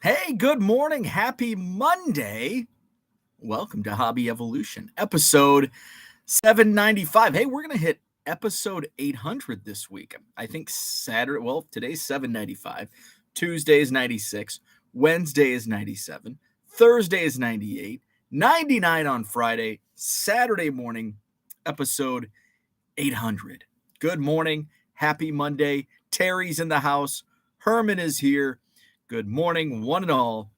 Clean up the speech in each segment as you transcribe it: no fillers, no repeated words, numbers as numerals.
Hey, good morning. Happy Monday. Welcome to Hobby Evolution, episode 795. Hey, we're going to hit episode 800 this week. I think Saturday, well, today's 795. Tuesday is 96. Wednesday is 97. Thursday is 98. 99 on Friday. Saturday morning, episode 800. Good morning. Happy Monday. Terry's in the house. Herman is here. Good morning, one and all.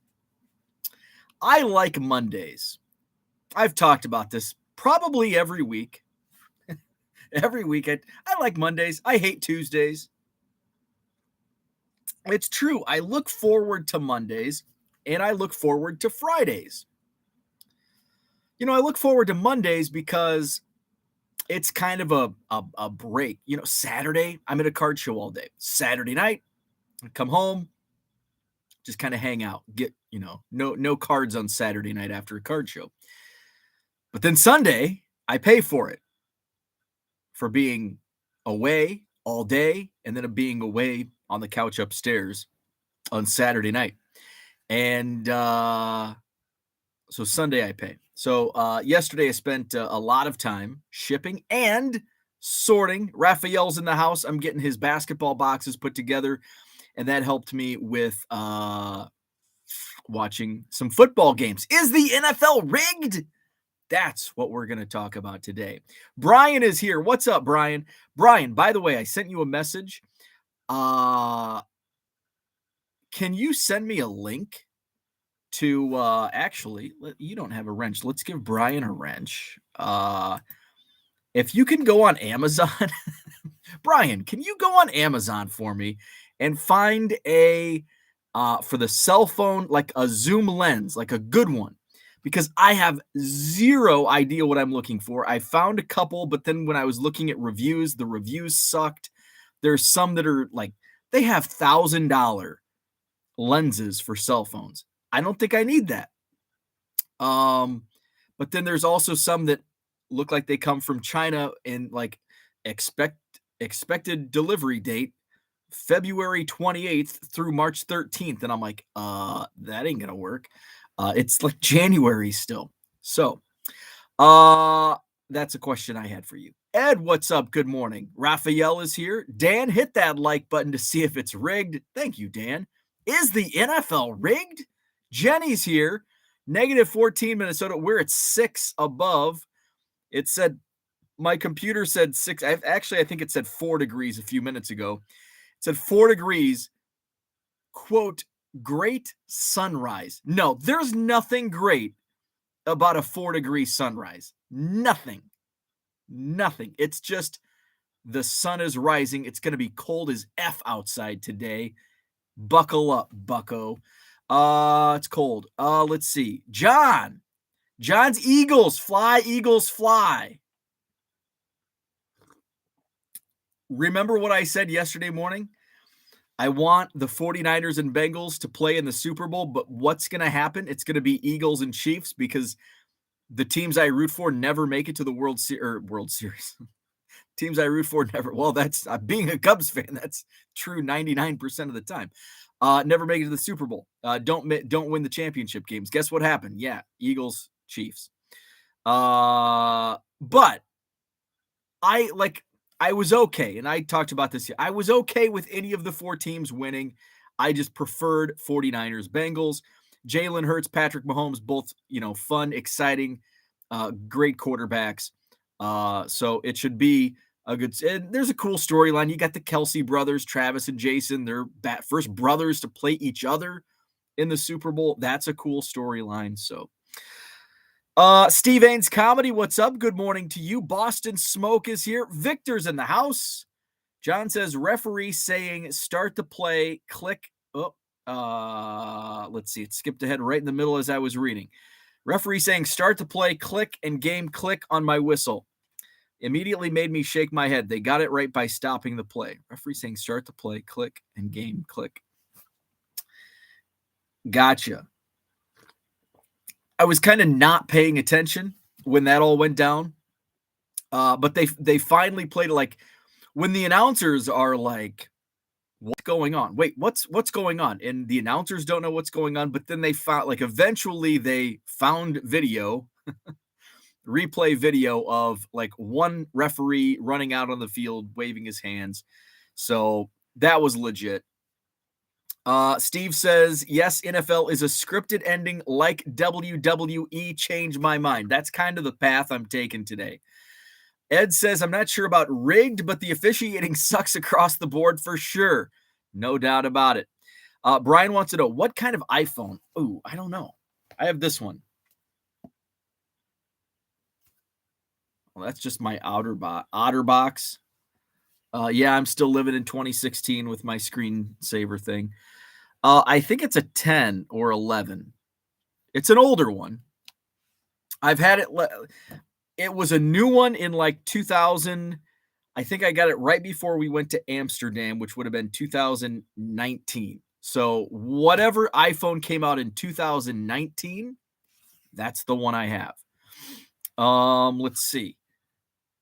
I like Mondays. I've talked about this probably every week. Every week. I like Mondays. I hate Tuesdays. It's true. I look forward to Mondays and I look forward to Fridays. I look forward to Mondays because it's kind of a break. Saturday, I'm at a card show all day. Saturday night, I come home, just kind of hang out, get, no cards on Saturday night after a card show. But then Sunday, I pay for it for being away all day and then being away on the couch upstairs on Saturday night. And so Sunday I pay. So yesterday I spent a lot of time shipping and sorting. Raphael's in the house. I'm getting his basketball boxes put together. And that helped me with watching some football games. Is the NFL rigged? That's what we're going to talk about today. Brian is here. What's up, Brian? Brian, by the way, I sent you a message. Can you send me a link to actually, you don't have a wrench. Let's give Brian a wrench. If you can go on Amazon, Brian, can you go on Amazon for me and find for the cell phone, like a zoom lens, like a good one, because I have zero idea what I'm looking for. I found a couple, but then when I was looking at reviews, the reviews sucked. There's some that are like, they have $1,000 lenses for cell phones. I don't think I need that. But then there's also some that look like they come from China and like expected delivery date February 28th through March 13th. And I'm like, that ain't gonna work. It's like January still. So that's a question I had for you. Ed, what's up? Good morning. Raphael is here. Dan, hit that like button to see if it's rigged. Thank you, Dan. Is the NFL rigged? Jenny's here. -14 Minnesota. We're at 6 above. It said, my computer said 6. I think it said 4 degrees a few minutes ago. It said 4 degrees, quote, great sunrise. No, there's nothing great about a 4-degree sunrise. Nothing. It's just the sun is rising. It's going to be cold as F outside today. Buckle up, bucko. It's cold. Let's see. John's Eagles fly, Eagles fly. Remember what I said yesterday morning? I want the 49ers and Bengals to play in the Super Bowl, but what's going to happen? It's going to be Eagles and Chiefs because the teams I root for never make it to the World Series. Teams I root for never. Well, that's being a Cubs fan. That's true 99% of the time. Never make it to the Super Bowl. Don't win the championship games. Guess what happened? Yeah, Eagles, Chiefs. But I was okay, and I talked about this here. I was okay with any of the 4 teams winning. I just preferred 49ers, Bengals, Jalen Hurts, Patrick Mahomes, both, fun, exciting, great quarterbacks. So it should be a good, and there's a cool storyline. You got the Kelsey brothers, Travis and Jason. They're first brothers to play each other in the Super Bowl. That's a cool storyline. So Steve Ains Comedy, what's up? Good morning to you. Boston Smoke is here. Victor's in the house. John says referee saying start the play, click. Let's see. It skipped ahead right in the middle as I was reading. Referee saying start the play, click, and game click on my whistle. Immediately made me shake my head. They got it right by stopping the play. Referee saying start the play, click, and game click. Gotcha. I was kind of not paying attention when that all went down. But they finally played, like, when the announcers are like, what's going on? Wait, what's going on? And the announcers don't know what's going on, but then they found, like, eventually they found video, replay video of like one referee running out on the field, waving his hands. So that was legit. Steve says, yes, NFL is a scripted ending like WWE. Change my mind. That's kind of the path I'm taking today. Ed says, I'm not sure about rigged, but the officiating sucks across the board for sure. No doubt about it. Brian wants to know, what kind of iPhone? Ooh, I don't know. I have this one. Well, that's just my OtterBox. Yeah, I'm still living in 2016 with my screensaver thing. I think it's a 10 or 11. It's an older one. I've had it. It was a new one in like 2000. I think I got it right before we went to Amsterdam, which would have been 2019. So whatever iPhone came out in 2019, that's the one I have. Let's see.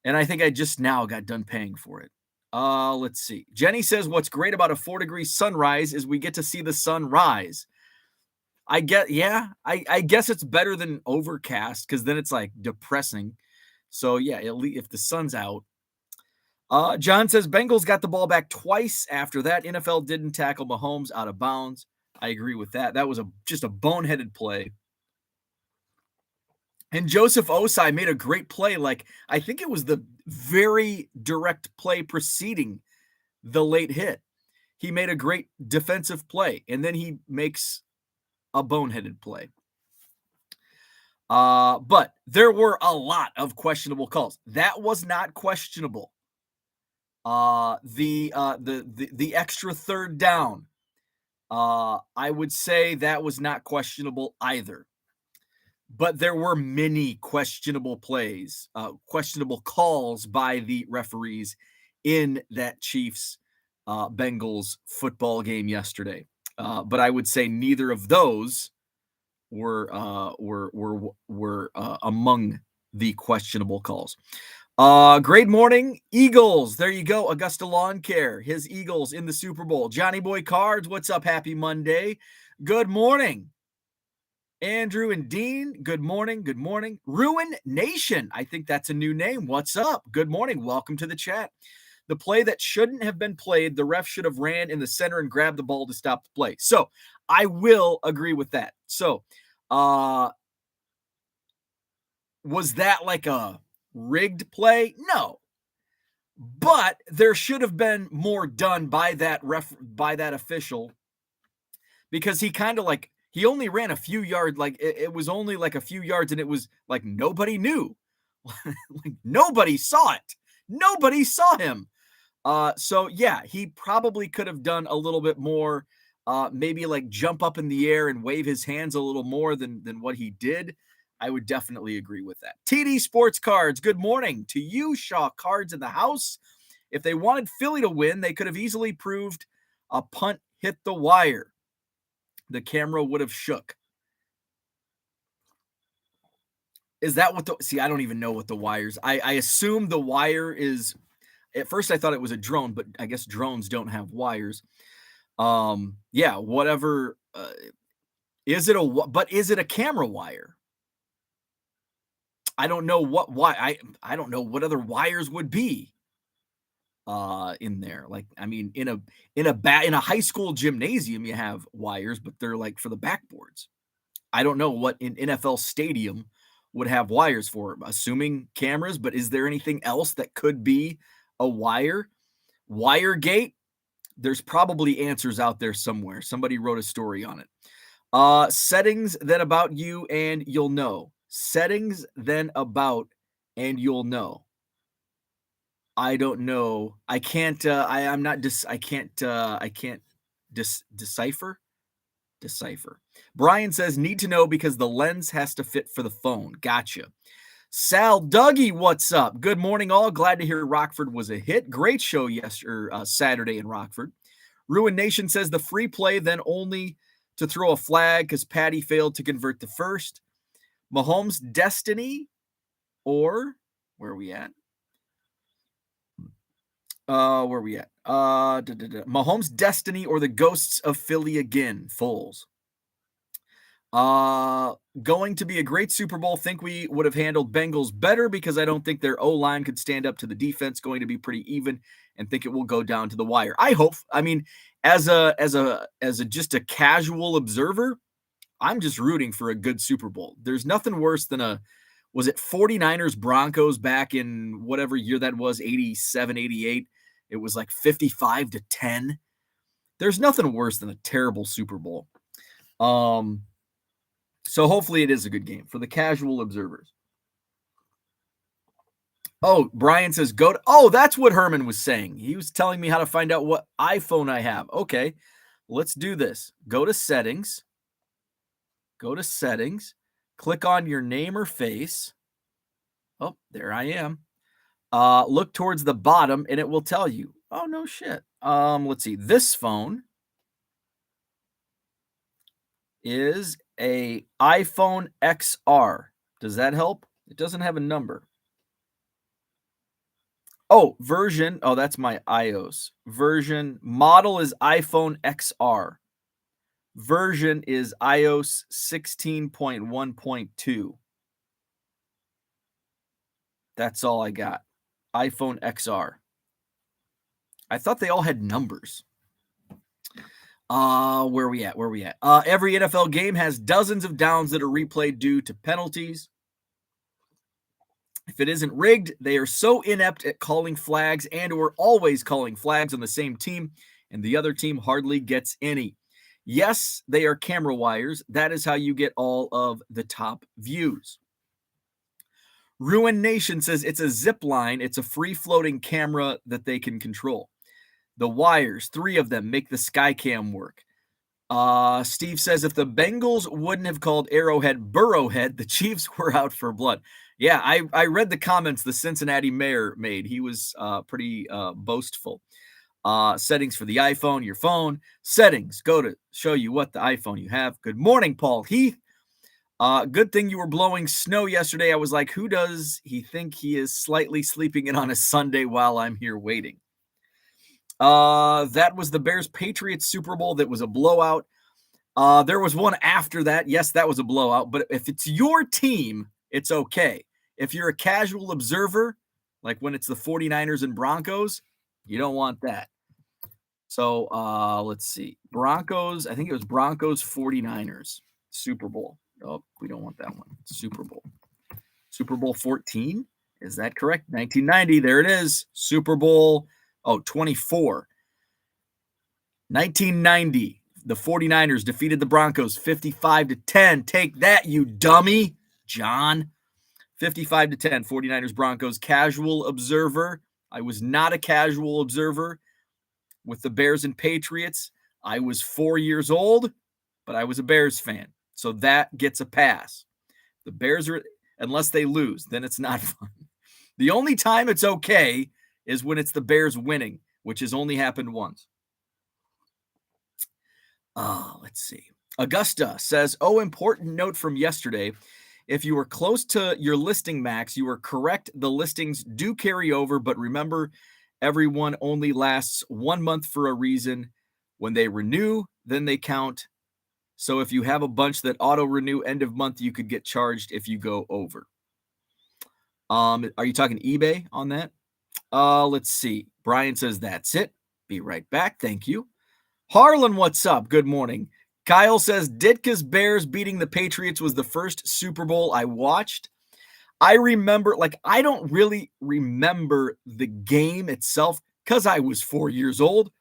And I think I just now got done paying for it. Let's see. Jenny says, what's great about a 4-degree sunrise is we get to see the sun rise. I guess it's better than overcast, because then it's like depressing. So yeah, if the sun's out. John says, Bengals got the ball back twice after that. NFL didn't tackle Mahomes out of bounds. I agree with that. That was just a boneheaded play. And Joseph Osai made a great play. Like, I think it was the very direct play preceding the late hit. He made a great defensive play, and then he makes a boneheaded play. But there were a lot of questionable calls. That was not questionable. The extra third down, I would say that was not questionable either. But there were many questionable plays, questionable calls by the referees in that Chiefs Bengals football game yesterday. But I would say neither of those were among the questionable calls. Great morning, Eagles. There you go. Augusta Lawn Care, his Eagles in the Super Bowl. Johnny Boy Cards, what's up? Happy Monday. Good morning. Andrew and Dean, good morning. Good morning. Ruin Nation, I think that's a new name. What's up? Good morning. Welcome to the chat. The play that shouldn't have been played, the ref should have ran in the center and grabbed the ball to stop the play. So I will agree with that. So was that like a rigged play? No. But there should have been more done by that official, because he kind of like, he only ran a few yards. Like it was only like a few yards, and it was like nobody knew. Like nobody saw it. Nobody saw him. So yeah, he probably could have done a little bit more. Maybe like jump up in the air and wave his hands a little more than what he did. I would definitely agree with that. TD Sports Cards, good morning to you. Shaw Cards in the house. If they wanted Philly to win, they could have easily proved a punt hit the wire. The camera would have shook. Is that what see, I don't even know what the wires. I assume the wire is, at first I thought it was a drone, but I guess drones don't have wires. Yeah, whatever. Is it a camera wire? I don't know I don't know what other wires would be in there. Like, I mean, in a high school gymnasium, you have wires, but they're like for the backboards. I don't know what an NFL stadium would have wires for, assuming cameras, but is there anything else that could be a wire? Wiregate? There's probably answers out there somewhere. Somebody wrote a story on it. Settings, then about you, and you'll know. Settings, then about, and you'll know. I don't know. I can't. Decipher. Brian says, need to know because the lens has to fit for the phone. Gotcha. Sal Dougie, what's up? Good morning, all. Glad to hear Rockford was a hit. Great show Saturday in Rockford. Ruin Nation says the free play, then only to throw a flag because Patty failed to convert the first. Mahomes' destiny, or where are we at? Where we at? Mahomes' destiny or the ghosts of Philly again. Foles. Going to be a great Super Bowl. Think we would have handled Bengals better because I don't think their O-line could stand up to the defense. Going to be pretty even, and think it will go down to the wire. I hope. I mean, as a just a casual observer, I'm just rooting for a good Super Bowl. There's nothing worse than was it 49ers Broncos back in whatever year that was, 87, 88. It was like 55-10. There's nothing worse than a terrible Super Bowl. So hopefully it is a good game for the casual observers. Oh, Brian says go to, oh, that's what Herman was saying. He was telling me how to find out what iPhone I have. Okay, let's do this. Go to settings. Go to settings. Click on your name or face. Oh, there I am. Look towards the bottom and it will tell you. Oh, no shit. Let's see. This phone is a iPhone XR. Does that help? It doesn't have a number. Oh, version. Oh, that's my iOS. Version model is iPhone XR. Version is iOS 16.1.2. That's all I got. iPhone XR. I thought they all had numbers. Where we at? Every NFL game has dozens of downs that are replayed due to penalties. If it isn't rigged, they are so inept at calling flags and or always calling flags on the same team, and the other team hardly gets any. Yes, they are camera wires. That is how you get all of the top views. Ruin Nation says it's a zip line. It's a free-floating camera that they can control. The wires, 3 of them, make the Skycam work. Steve says if the Bengals wouldn't have called Arrowhead Burrowhead, the Chiefs were out for blood. Yeah, I read the comments the Cincinnati mayor made. He was pretty boastful. Settings for the iPhone, your phone. Settings, go to show you what the iPhone you have. Good morning, Paul Heath. Good thing you were blowing snow yesterday. I was like, who does he think he is slightly sleeping in on a Sunday while I'm here waiting? That was the Bears-Patriots Super Bowl. That was a blowout. There was one after that. Yes, that was a blowout. But if it's your team, it's okay. If you're a casual observer, like when it's the 49ers and Broncos, you don't want that. So let's see. Broncos, I think it was Broncos 49ers Super Bowl. Oh, we don't want that one. Super Bowl. Super Bowl 14? Is that correct? 1990. There it is. Super Bowl 24. 1990. The 49ers defeated the Broncos 55-10. Take that, you dummy, John. 55-10. 49ers Broncos. Casual observer. I was not a casual observer with the Bears and Patriots. I was 4 years old, but I was a Bears fan. So that gets a pass. The Bears are, unless they lose, then it's not fun. The only time it's okay is when it's the Bears winning, which has only happened once. Let's see. Augusta says, important note from yesterday. If you were close to your listing max, you were correct. The listings do carry over, but remember, everyone only lasts 1 month for a reason. When they renew, then they count. So if you have a bunch that auto-renew end of month, you could get charged if you go over. Are you talking eBay on that? Let's see. Brian says, that's it. Be right back. Thank you. Harlan, what's up? Good morning. Kyle says, Ditka's Bears beating the Patriots was the first Super Bowl I watched. I remember, I don't really remember the game itself because I was 4 years old,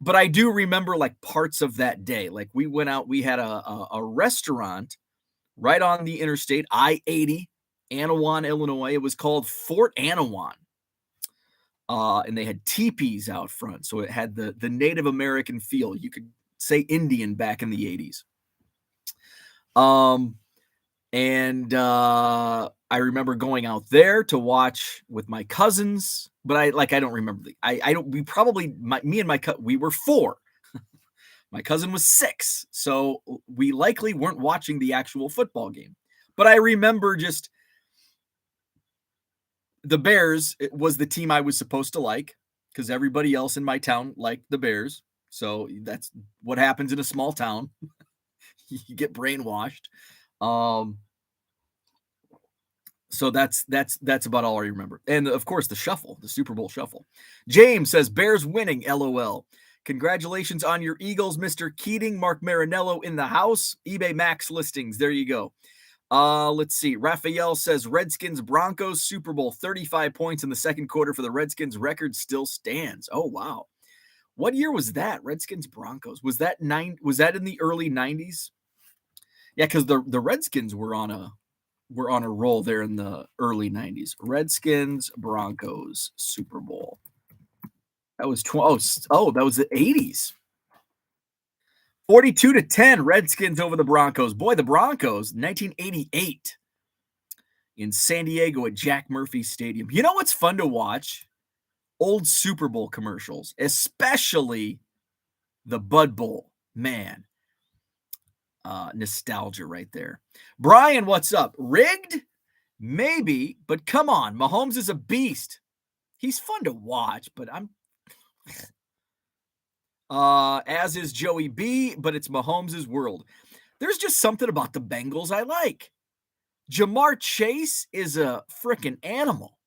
but I do remember, parts of that day. We went out, we had a restaurant right on the interstate, I-80, Anawan, Illinois. It was called Fort Anawan. And they had teepees out front, so it had the Native American feel. You could say Indian back in the 80s. I remember going out there to watch with my cousins, but I don't remember. We were 4. My cousin was 6, so we likely weren't watching the actual football game. But I remember just the Bears was the team I was supposed to like because everybody else in my town liked the Bears. So that's what happens in a small town. You get brainwashed. So that's about all I remember. And of course, the shuffle, the Super Bowl shuffle. James says Bears winning. LOL. Congratulations on your Eagles, Mr. Keating. Mark Marinello in the house. eBay Max listings. There you go. Let's see. Raphael says Redskins Broncos Super Bowl, 35 points in the second quarter for the Redskins. Record still stands. Oh wow. What year was that? Redskins Broncos. Was that in the early 90s? Yeah, because the Redskins were on a roll there in the early 90s. Redskins Broncos Super Bowl. That was that was the 80s. 42-10 Redskins over the Broncos. Boy, the Broncos, 1988 in San Diego at Jack Murphy Stadium. You know what's fun to watch? Old Super Bowl commercials, especially the Bud Bowl. Man, nostalgia right there. Brian, what's up? Rigged? Maybe, but come on. Mahomes is a beast. He's fun to watch, but I'm... as is Joey B, but it's Mahomes' world. There's just something about the Bengals I like. Jamar Chase is a freaking animal.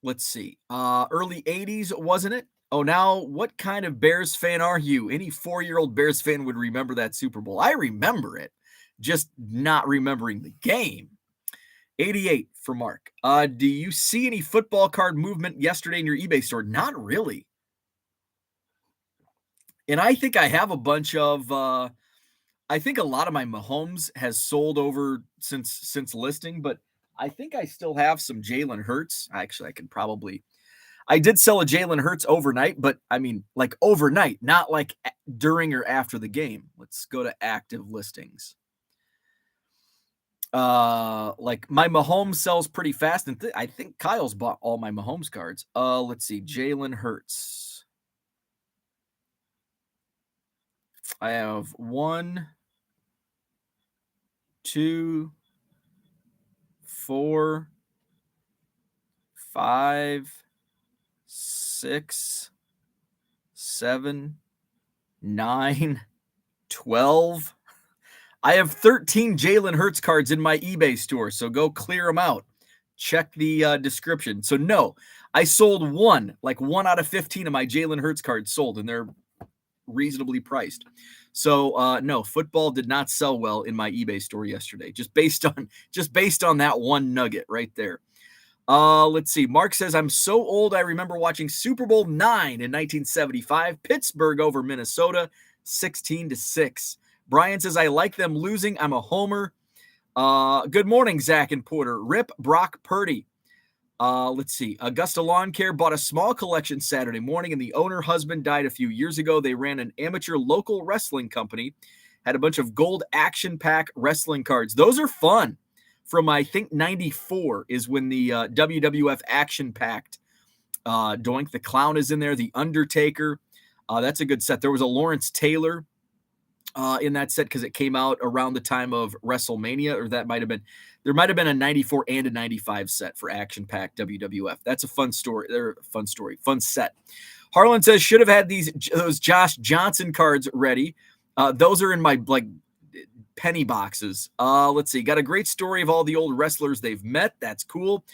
Let's see. Early 80s, wasn't it? Oh, now what kind of Bears fan are you? Any 4-year-old Bears fan would remember that Super Bowl. I remember it, just not remembering the game. 88 for Mark. Do you see any football card movement yesterday in your eBay store? Not really. And I think I have a bunch of I think a lot of my Mahomes has sold over since listing, but I think I still have some Jalen Hurts. Actually, I did sell a Jalen Hurts overnight, but I mean like overnight, not like during or after the game. Let's go to active listings. Like my Mahomes sells pretty fast, and I think Kyle's bought all my Mahomes cards. Let's see, Jalen Hurts. I have 1, 2, 4, 5, 6, 7, 9, 12. I have 13 Jalen Hurts cards in my eBay store, so go clear them out. Check the description. So no, I sold one out of 15 of my Jalen Hurts cards sold, and they're reasonably priced. So no, football did not sell well in my eBay store yesterday, just based on that one nugget right there. Let's see. Mark says, I'm so old I remember watching Super Bowl 9 in 1975, Pittsburgh over Minnesota, 16-6. Brian says, I like them losing. I'm a homer. Good morning, Zach and Porter. Rip Brock Purdy. Let's see. Augusta Lawn Care bought a small collection Saturday morning, and the owner husband died a few years ago. They ran an amateur local wrestling company, had a bunch of gold action pack wrestling cards. Those are fun. From, I think, 94 is when the WWF action packed. Doink the Clown is in there. The Undertaker. That's a good set. There was a Lawrence Taylor in that set because it came out around the time of WrestleMania, or there might have been a 94 and a 95 set for action pack WWF. That's a fun story. Fun set. Harlan says, should have had those Josh Johnson cards ready. Those are in my penny boxes. Let's see. Got a great story of all the old wrestlers they've met. That's cool.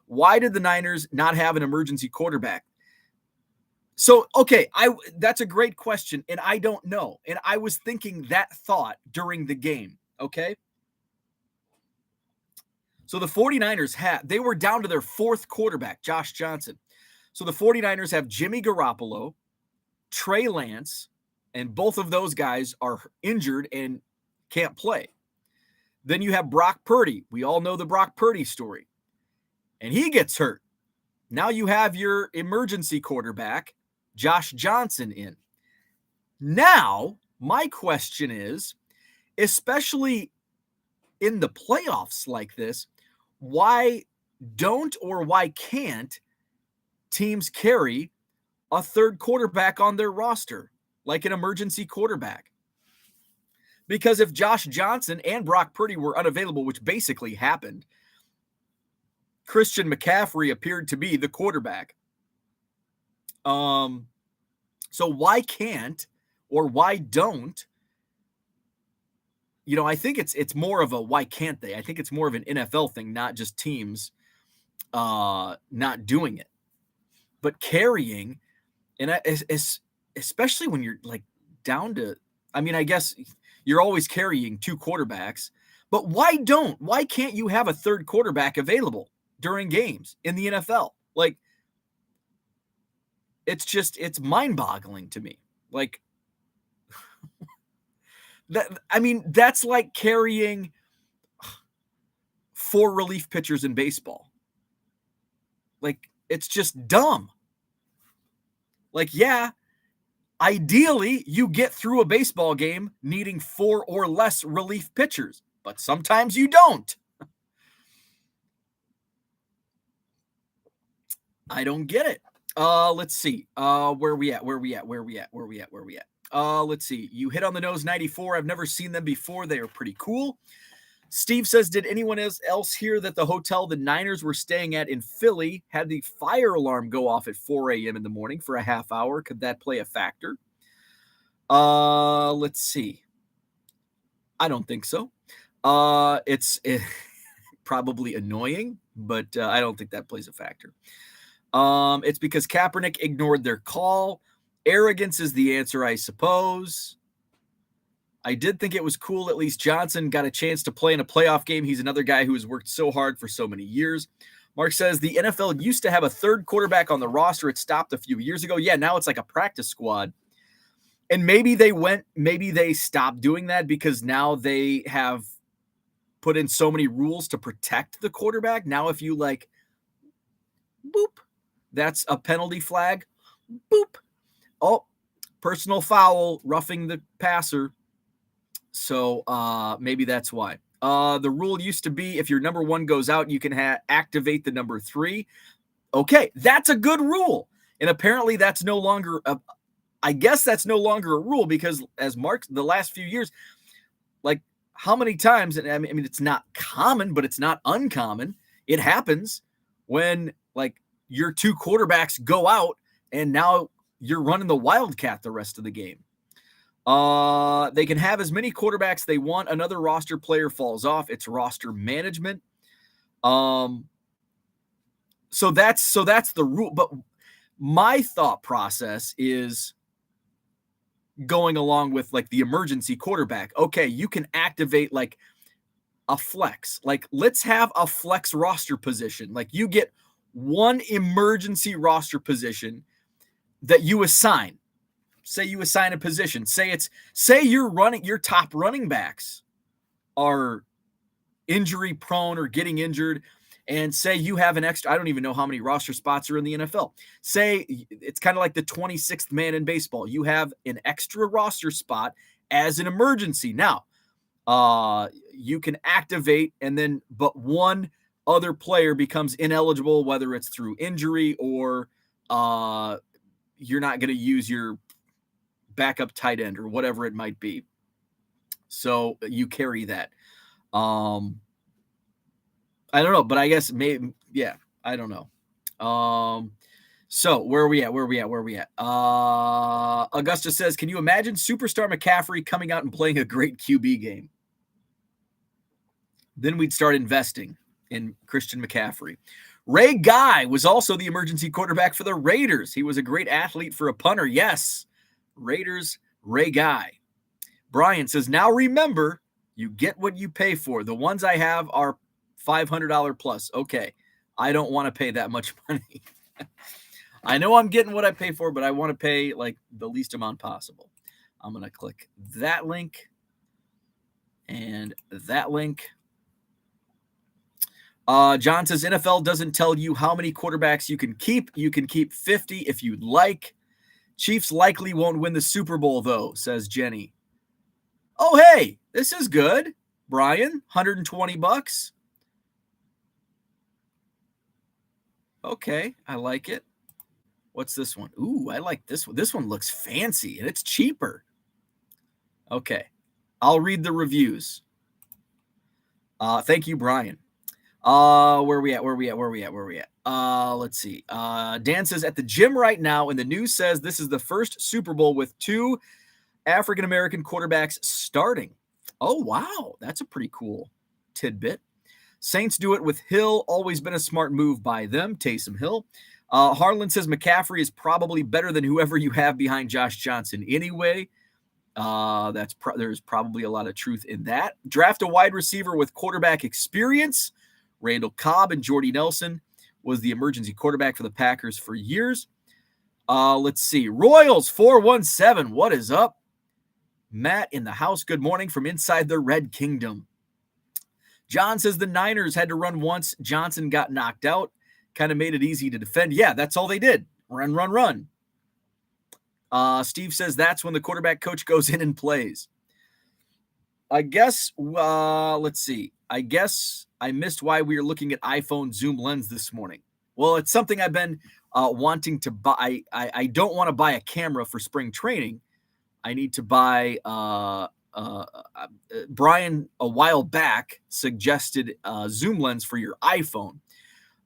Why did the Niners not have an emergency quarterback? So, okay, that's a great question, and I don't know. And I was thinking that thought during the game, okay? So the 49ers they were down to their fourth quarterback, Josh Johnson. So the 49ers have Jimmy Garoppolo, Trey Lance, and both of those guys are injured and can't play. Then you have Brock Purdy. We all know the Brock Purdy story. And he gets hurt. Now you have your emergency quarterback, Josh Johnson, in. Now, my question is, especially in the playoffs like this, why don't or why can't teams carry a third quarterback on their roster, like an emergency quarterback? Because if Josh Johnson and Brock Purdy were unavailable, which basically happened, Christian McCaffrey appeared to be the quarterback. So why can't or why don't, I think it's more of a why can't they? I think it's more of an NFL thing, not just teams not doing it. But carrying, and especially when you're like down to, I guess you're always carrying two quarterbacks, but why can't you have a third quarterback available during games in the NFL? Like, it's mind-boggling to me. Like, that's like carrying 4 relief pitchers in baseball. Like, it's just dumb. Like, yeah, ideally you get through a baseball game needing 4 or less relief pitchers, but sometimes you don't. I don't get it. Let's see. Where we at? Let's see. You hit on the nose 94. I've never seen them before. They are pretty cool. Steve says, did anyone else hear that the hotel the Niners were staying at in Philly had the fire alarm go off at 4 a.m. in the morning for a half hour? Could that play a factor? Let's see. I don't think so. It's probably annoying, but I don't think that plays a factor. It's because Kaepernick ignored their call. Arrogance is the answer, I suppose. I did think it was cool at least Johnson got a chance to play in a playoff game. He's another guy who has worked so hard for so many years. Mark says the NFL used to have a third quarterback on the roster. It stopped a few years ago. Yeah, now it's like a practice squad. And maybe they stopped doing that because now they have put in so many rules to protect the quarterback. Now if you like, boop, that's a penalty flag. Boop. Oh, personal foul, roughing the passer. So maybe that's why. The rule used to be if your number 1 goes out, you can activate the number 3. Okay, that's a good rule. And apparently that's no longer I guess that's no longer a rule because as Mark, the last few years, like how many times, and I mean, it's not common, but it's not uncommon. It happens when like your 2 quarterbacks go out and now you're running the Wildcat the rest of the game. They can have as many quarterbacks they want. Another roster player falls off. It's roster management. So that's the rule. But my thought process is going along with like the emergency quarterback. Okay, you can activate like a flex. Like let's have a flex roster position. Like you get one emergency roster position that you assign. Say you assign a position. Say your top running backs are injury prone or getting injured. And say you have an extra, I don't even know how many roster spots are in the NFL. Say it's kind of like the 26th man in baseball. You have an extra roster spot as an emergency. Now, you can activate but one other player becomes ineligible, whether it's through injury or you're not going to use your backup tight end or whatever it might be. So you carry that. I don't know, but I guess maybe, yeah, I don't know. So where are we at? Augusta says, can you imagine superstar McCaffrey coming out and playing a great QB game? Then we'd start investing in Christian McCaffrey. Ray Guy was also the emergency quarterback for the Raiders. He was a great athlete for a punter. Yes, Raiders, Ray Guy. Brian says, now remember, you get what you pay for. The ones I have are $500 plus. Okay, I don't want to pay that much money. I know I'm getting what I pay for, but I want to pay like the least amount possible. I'm going to click that link and that link. John says NFL doesn't tell you how many quarterbacks you can keep. You can keep 50 if you'd like. Chiefs likely won't win the Super Bowl though, says Jenny. Oh, hey, this is good. Brian, $120. Okay, I like it. What's this one? Ooh, I like this one. This one looks fancy, and it's cheaper. Okay, I'll read the reviews. Thank you, Brian. Where we at? Let's see. Dan says at the gym right now, and the news says this is the first Super Bowl with 2 African-American quarterbacks starting. Oh, wow. That's a pretty cool tidbit. Saints do it with Hill. Always been a smart move by them. Taysom Hill. Harlan says McCaffrey is probably better than whoever you have behind Josh Johnson anyway. There's probably a lot of truth in that. Draft a wide receiver with quarterback experience. Randall Cobb and Jordy Nelson was the emergency quarterback for the Packers for years. Let's see. Royals 417. What is up? Matt in the house. Good morning from inside the Red Kingdom. John says the Niners had to run once. Johnson got knocked out. Kind of made it easy to defend. Yeah, that's all they did. Run. Steve says that's when the quarterback coach goes in and plays. I guess, let's see. I guess I missed why we were looking at iPhone zoom lens this morning. Well, it's something I've been wanting to buy. I don't want to buy a camera for spring training. I need to buy, Brian a while back suggested a zoom lens for your iPhone.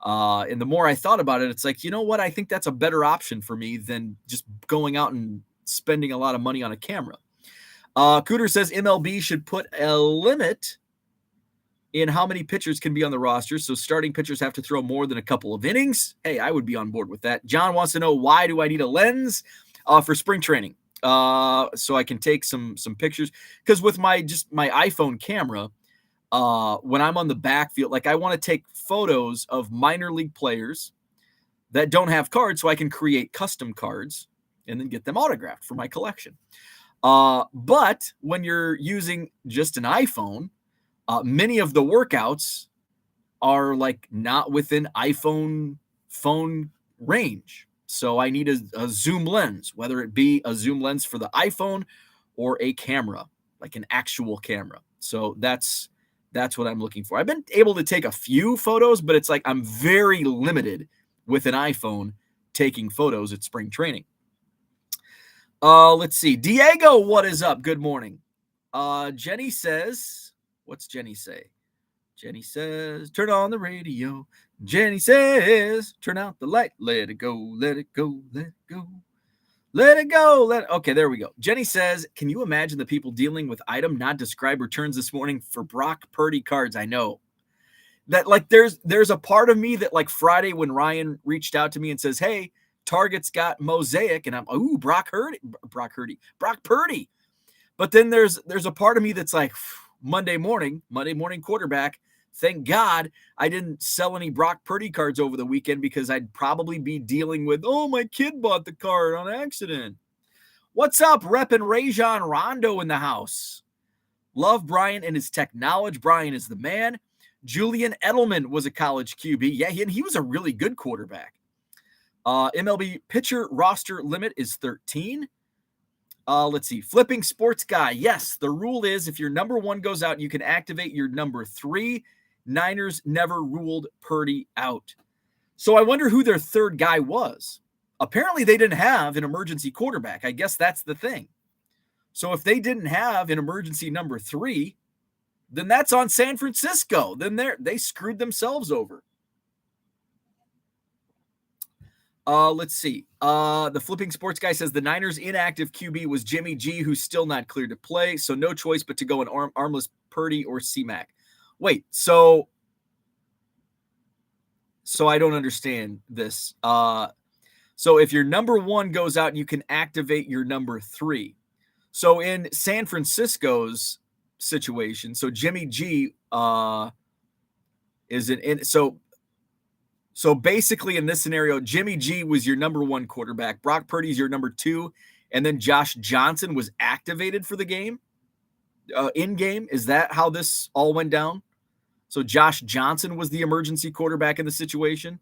And the more I thought about it, it's like, you know what? I think that's a better option for me than just going out and spending a lot of money on a camera. Cooter says MLB should put a limit in how many pitchers can be on the roster. So starting pitchers have to throw more than a couple of innings. Hey, I would be on board with that. John wants to know, why do I need a lens for spring training? So I can take some pictures. Because with my iPhone camera, when I'm on the backfield, like I want to take photos of minor league players that don't have cards so I can create custom cards and then get them autographed for my collection. But when you're using just an iPhone, many of the workouts are like not within iPhone phone range. So I need a zoom lens, whether it be a zoom lens for the iPhone or a camera, like an actual camera. So that's what I'm looking for. I've been able to take a few photos, but it's like I'm very limited with an iPhone taking photos at spring training. Let's see. Diego, what is up? Good morning. Jenny says, what's Jenny say? Jenny says, turn on the radio. Jenny says, turn out the light. Let it go, let it go, let it go. Let it go. Okay, there we go. Jenny says, can you imagine the people dealing with item not described returns this morning for Brock Purdy cards? I know. That like there's a part of me that like Friday when Ryan reached out to me and says, hey, Target's got Mosaic, and I'm Brock Purdy. But then there's a part of me that's like, Monday morning quarterback. Thank God I didn't sell any Brock Purdy cards over the weekend, because I'd probably be dealing with, my kid bought the card on accident. What's up, reppin' Rajon Rondo in the house? Love Brian and his tech knowledge. Brian is the man. Julian Edelman was a college QB. Yeah, he was a really good quarterback. MLB pitcher roster limit is 13. Let's see. Flipping sports guy. Yes, the rule is if your number 1 goes out, you can activate your number 3. Niners never ruled Purdy out. So I wonder who their third guy was. Apparently they didn't have an emergency quarterback. I guess that's the thing. So if they didn't have an emergency number 3, then that's on San Francisco. Then they screwed themselves over. Let's see. The flipping sports guy says the Niners' inactive QB was Jimmy G, who's still not cleared to play. So no choice but to go an armless Purdy or C-Mac. Wait, so I don't understand this. So if your number 1 goes out, you can activate your number 3. So in San Francisco's situation, so Jimmy G is So basically in this scenario, Jimmy G was your number 1 quarterback. Brock Purdy's your number 2. And then Josh Johnson was activated for the game, in game. Is that how this all went down? So Josh Johnson was the emergency quarterback in the situation.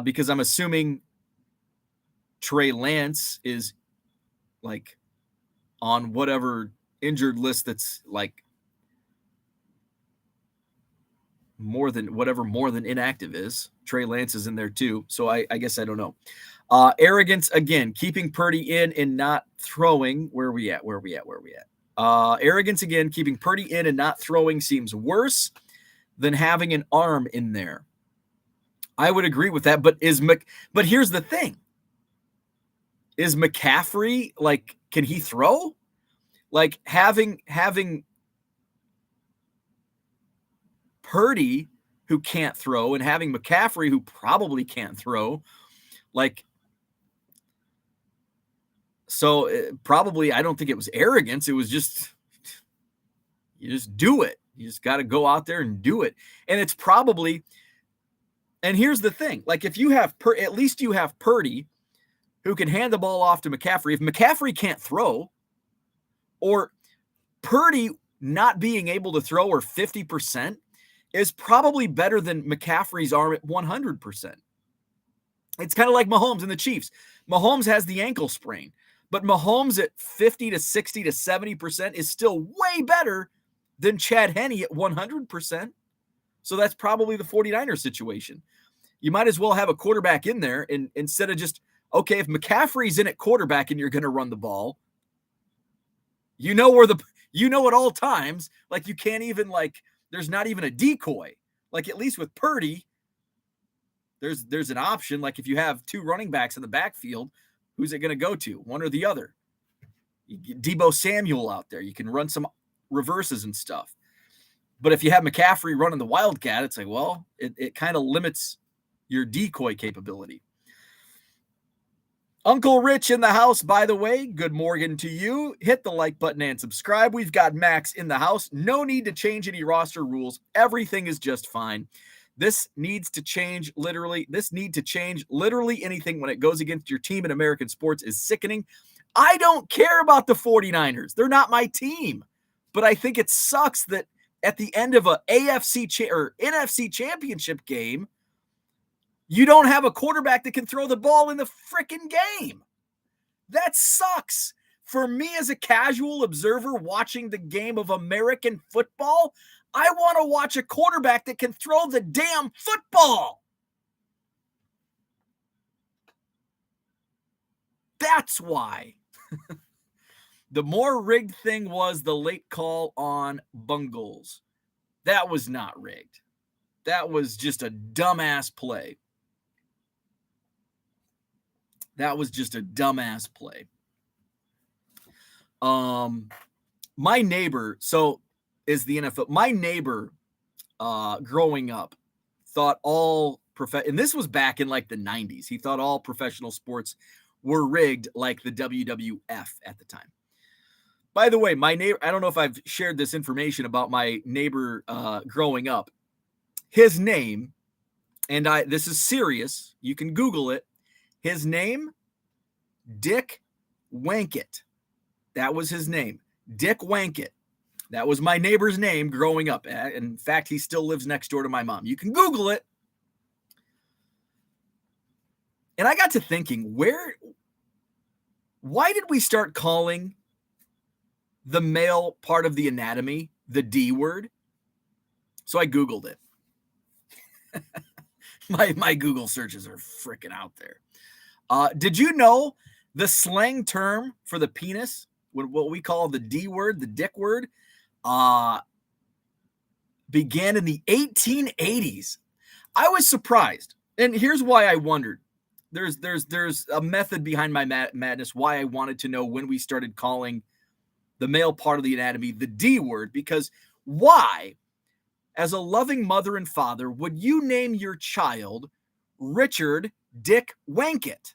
Because I'm assuming Trey Lance is like on whatever injured list that's like more than inactive is. Trey Lance is in there too. So I guess I don't know. Arrogance again, keeping Purdy in and not throwing. Where are we at? Arrogance again, keeping Purdy in and not throwing seems worse. than having an arm in there. I would agree with that, but but here's the thing. Is McCaffrey, like, can he throw? Like, having Purdy, who can't throw, and having McCaffrey, who probably can't throw, like, so probably, I don't think it was arrogance. It was just, you just do it. You just got to go out there and do it. And it's probably, and here's the thing, like, if you have, at least you have Purdy, who can hand the ball off to McCaffrey. If McCaffrey can't throw, or Purdy not being able to throw, or 50%, is probably better than McCaffrey's arm at 100%. It's kind of like Mahomes and the Chiefs. Mahomes has the ankle sprain, but Mahomes at 50 to 60 to 70% is still way better than Chad Henne at 100%. So that's probably the 49ers situation. You might as well have a quarterback in there, and instead of just, okay, if McCaffrey's in at quarterback and you're going to run the ball, you know at all times, like, you can't even, like, there's not even a decoy. Like, at least with Purdy, there's an option. Like, if you have two running backs in the backfield, who's it going to go to? One or the other. You get Deebo Samuel out there. You can run some reverses and stuff. But if you have McCaffrey running the Wildcat, it's like, well, it kind of limits your decoy capability. Uncle Rich in the house, by the way. Good morning to you. Hit the like button and subscribe. We've got Max in the house. No need to change any roster rules. Everything is just fine. This needs to change literally. Anything when it goes against your team in American sports is sickening. I don't care about the 49ers. They're not my team. But I think it sucks that at the end of a AFC or NFC championship game, you don't have a quarterback that can throw the ball in the freaking game. That sucks. For me, as a casual observer watching the game of American football, I want to watch a quarterback that can throw the damn football. That's why. The more rigged thing was the late call on Bengals. That was not rigged. That was just a dumbass play. My neighbor, so is the NFL. My neighbor, growing up, thought all and this was back in like the 90s. He thought all professional sports were rigged, like the WWF at the time. By the way, my neighbor, I don't know if I've shared this information about my neighbor growing up. His name, and this is serious, you can Google it. His name, Dick Wankett. That was his name, Dick Wankett. That was my neighbor's name growing up. In fact, he still lives next door to my mom. You can Google it. And I got to thinking, why did we start calling the male part of the anatomy the D word? So I Googled it. My Google searches are freaking out there. Did you know the slang term for the penis, what we call the D word, the dick word, began in the 1880s? I was surprised. And here's why I wondered. There's a method behind my madness, why I wanted to know when we started calling the male part of the anatomy the D word. Because why, as a loving mother and father, would you name your child Richard Dick Wankett?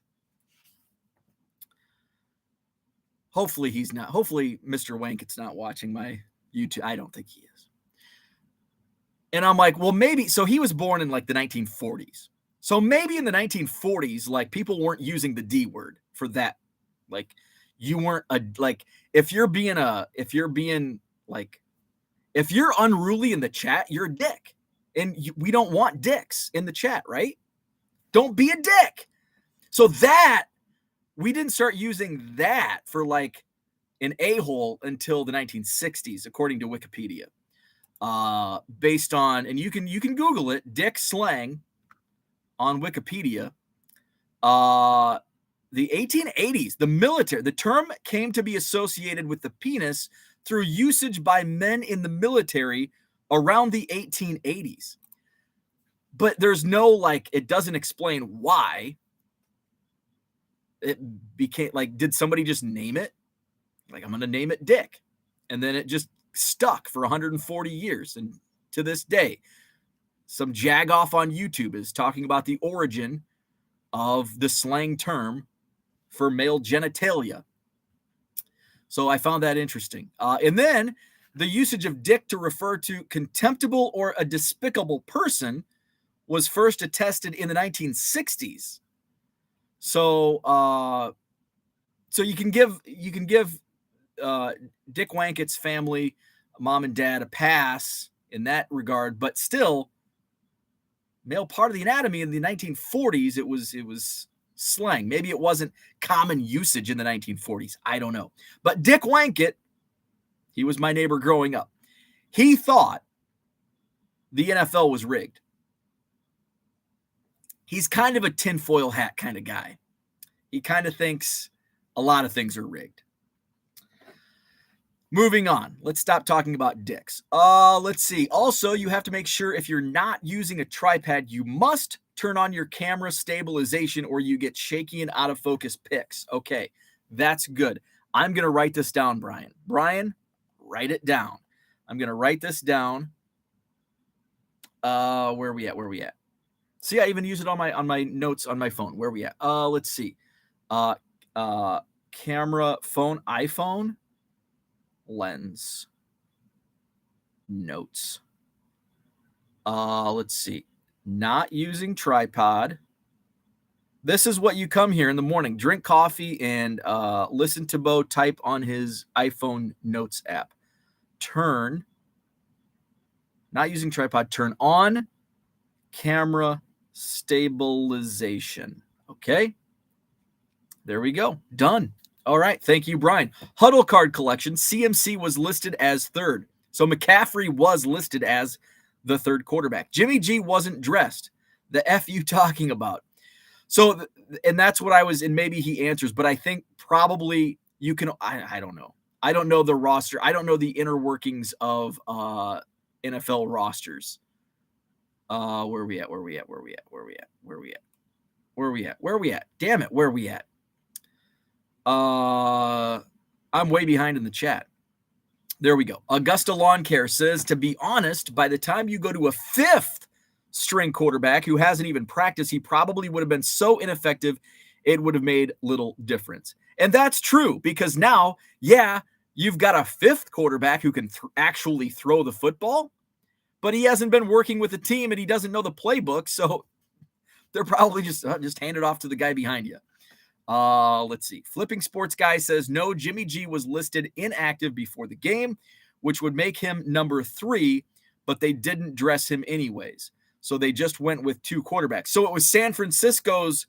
Hopefully he's not. Hopefully Mr. Wankett's not watching my YouTube. I don't think he is. And I'm like, well, maybe. So he was born in like the 1940s. So maybe in the 1940s, like, people weren't using the D word for that. Like, you weren't if you're unruly in the chat, you're a dick. And we don't want dicks in the chat, right? Don't be a dick. So that, we didn't start using that for like an a-hole until the 1960s, according to Wikipedia. Based on, and you can Google it, dick slang on Wikipedia. The 1880s, the military, the term came to be associated with the penis through usage by men in the military around the 1880s. But there's no, like, it doesn't explain why it became, like, did somebody just name it? Like, I'm going to name it Dick. And then it just stuck for 140 years. And to this day, some jagoff on YouTube is talking about the origin of the slang term for male genitalia. So I found that interesting. And then the usage of dick to refer to contemptible or a despicable person was first attested in the 1960s. So you can give Dick Wankett's family, mom and dad, a pass in that regard, but still, male part of the anatomy in the 1940s, it was slang. Maybe it wasn't common usage in the 1940s. I don't know. But Dick Wankett, he was my neighbor growing up. He thought the NFL was rigged. He's kind of a tinfoil hat kind of guy. He kind of thinks a lot of things are rigged. Moving on. Let's stop talking about dicks. Let's see. Also, you have to make sure if you're not using a tripod, you must turn on your camera stabilization or you get shaky and out of focus pics. Okay, that's good. I'm going to write this down, Brian. Brian, write it down. I'm going to write this down. Where are we at? See, I even use it on my notes on my phone. Where are we at? Let's see. Camera, phone, iPhone, lens, notes. Let's see. Not using tripod. This is what you come here in the morning. Drink coffee and listen to Bo type on his iPhone notes app. Turn. Not using tripod. Turn on camera stabilization. Okay. There we go. Done. All right. Thank you, Brian. Huddle card collection. CMC was listed as third. So McCaffrey was listed as the third quarterback. Jimmy G wasn't dressed. The F you talking about? So, and that's what I was, and maybe he answers, but I think probably you can, I don't know. I don't know the roster. I don't know the inner workings of NFL rosters. Where are we at? Damn it, where are we at? I'm way behind in the chat. There we go. Augusta Lawn Care says, to be honest, by the time you go to a fifth string quarterback who hasn't even practiced, he probably would have been so ineffective, it would have made little difference. And that's true, because now, yeah, you've got a fifth quarterback who can actually throw the football, but he hasn't been working with the team and he doesn't know the playbook. So they're probably just hand it off to the guy behind you. Let's see. Flipping Sports Guy says, no, Jimmy G was listed inactive before the game, which would make him number 3, but they didn't dress him anyways. So they just went with 2 quarterbacks. So it was San Francisco's.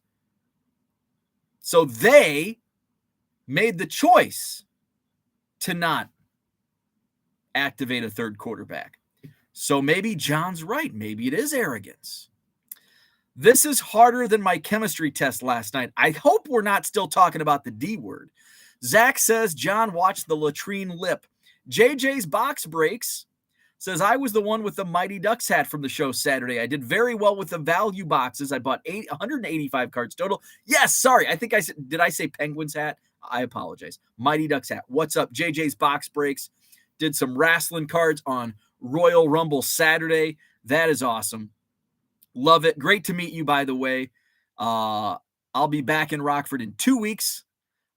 So they made the choice to not activate a third quarterback. So maybe John's right. Maybe it is arrogance. This is harder than my chemistry test last night. I hope we're not still talking about the D word. Zach says, John watched the latrine lip. JJ's box breaks says, I was the one with the Mighty Ducks hat from the show Saturday. I did very well with the value boxes. I bought 185 cards total. Yes, sorry. I think I said, did I say Penguins hat? I apologize. Mighty Ducks hat. What's up? JJ's box breaks. Did some wrestling cards on Royal Rumble Saturday. That is awesome. Love it. Great to meet you, by the way. I'll be back in Rockford in 2 weeks.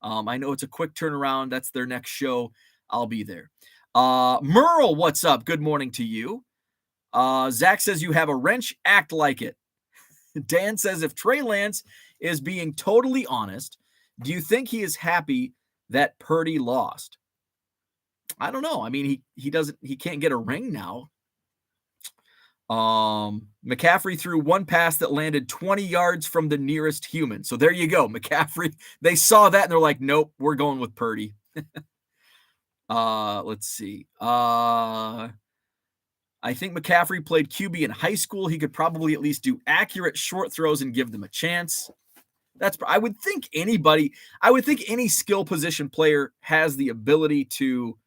I know it's a quick turnaround. That's their next show. I'll be there. Merle, what's up? Good morning to you. Zach says you have a wrench. Act like it. Dan says if Trey Lance is being totally honest, do you think he is happy that Purdy lost? I don't know. I mean, he can't get a ring now. McCaffrey threw one pass that landed 20 yards from the nearest human. So there you go. McCaffrey, they saw that and they're like, nope, we're going with Purdy. Let's see. I think McCaffrey played QB in high school. He could probably at least do accurate short throws and give them a chance. I would think any skill position player has the ability to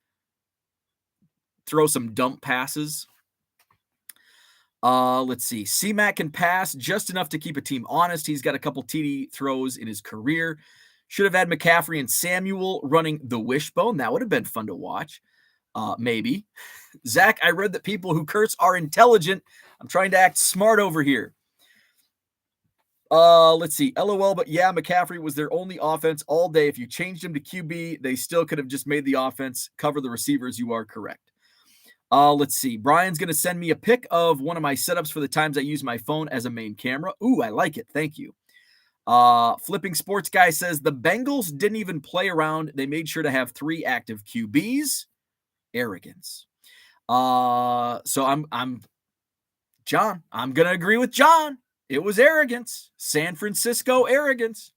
throw some dump passes. Let's see. C-Mac can pass just enough to keep a team honest. He's got a couple TD throws in his career. Should have had McCaffrey and Samuel running the wishbone. That would have been fun to watch. Maybe. Zach, I read that people who curse are intelligent. I'm trying to act smart over here. Let's see. LOL, but yeah, McCaffrey was their only offense all day. If you changed him to QB, they still could have just made the offense cover the receivers. You are correct. Let's see. Brian's going to send me a pic of one of my setups for the times I use my phone as a main camera. Ooh, I like it. Thank you. Flipping Sports Guy says the Bengals didn't even play around. They made sure to have 3 active QBs. Arrogance. So I'm John. I'm going to agree with John. It was arrogance. San Francisco arrogance.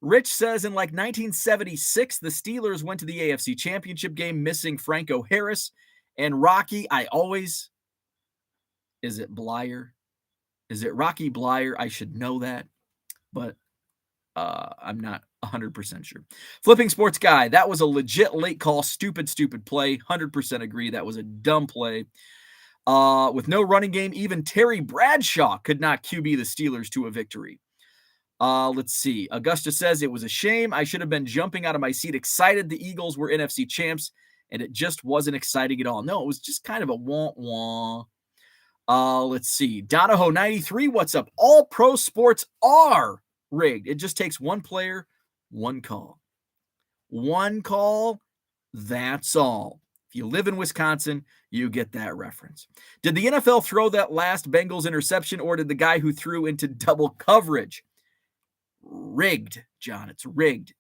Rich says in like 1976, the Steelers went to the AFC Championship game missing Franco Harris and Rocky. Is it Blyer? Is it Rocky Blyer? I should know that, but I'm not 100% sure. Flipping Sports Guy, that was a legit late call. Stupid play. 100% agree. That was a dumb play. With no running game, even Terry Bradshaw could not QB the Steelers to a victory. Let's see. Augusta says it was a shame. I should have been jumping out of my seat, excited the Eagles were NFC champs, and it just wasn't exciting at all. No, it was just kind of a wah-wah. Let's see. Donahoe 93, what's up? All pro sports are rigged. It just takes one player, one call. One call, that's all. If you live in Wisconsin, you get that reference. Did the NFL throw that last Bengals interception, or did the guy who threw into double coverage? Rigged, John. It's rigged.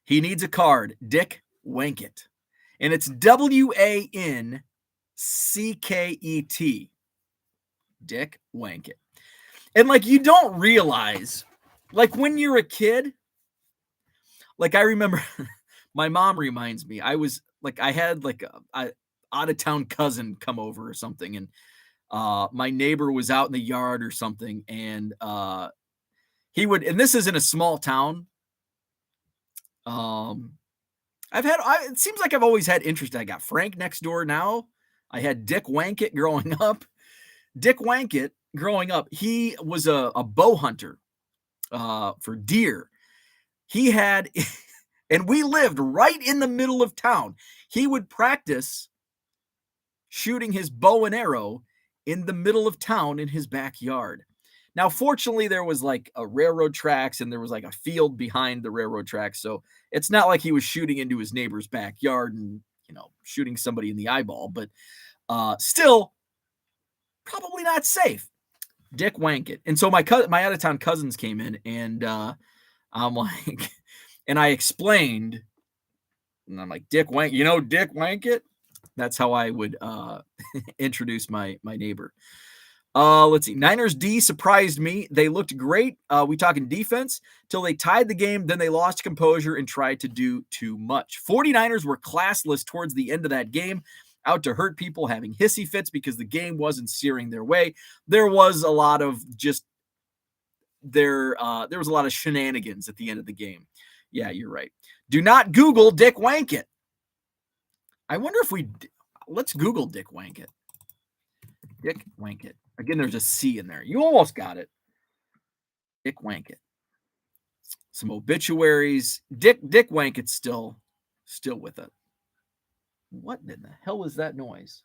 He needs a card. Dick Wankett. And it's Wanket. Dick Wankett. And like, you don't realize, like when you're a kid, like I remember my mom reminds me, I had like a out of town cousin come over or something. And my neighbor was out in the yard or something. And he would, and this is in a small town. It seems like I've always had interest. I got Frank next door now. I had Dick Wankett growing up. Dick Wankett growing up, he was a bow hunter for deer. He had, and we lived right in the middle of town. He would practice shooting his bow and arrow in the middle of town in his backyard. Now, fortunately, there was like a railroad tracks and there was like a field behind the railroad tracks. So it's not like he was shooting into his neighbor's backyard and, shooting somebody in the eyeball, but still probably not safe. Dick Wankett. And so my out of town cousins came in and I'm like, and I explained, and I'm like, Dick Wankett, Dick Wankett? That's how I would introduce my neighbor. Let's see. Niners D surprised me. They looked great. We talking defense till they tied the game. Then they lost composure and tried to do too much. 49ers were classless towards the end of that game, out to hurt people, having hissy fits because the game wasn't steering their way. There was a lot of there was a lot of shenanigans at the end of the game. Yeah, you're right. Do not Google Dick Wankett. I wonder if let's Google Dick Wankett. Dick Wankett. Again, there's a C in there. You almost got it. Dick Wankett. Some obituaries. Dick Wankett's still with it. What in the hell is that noise?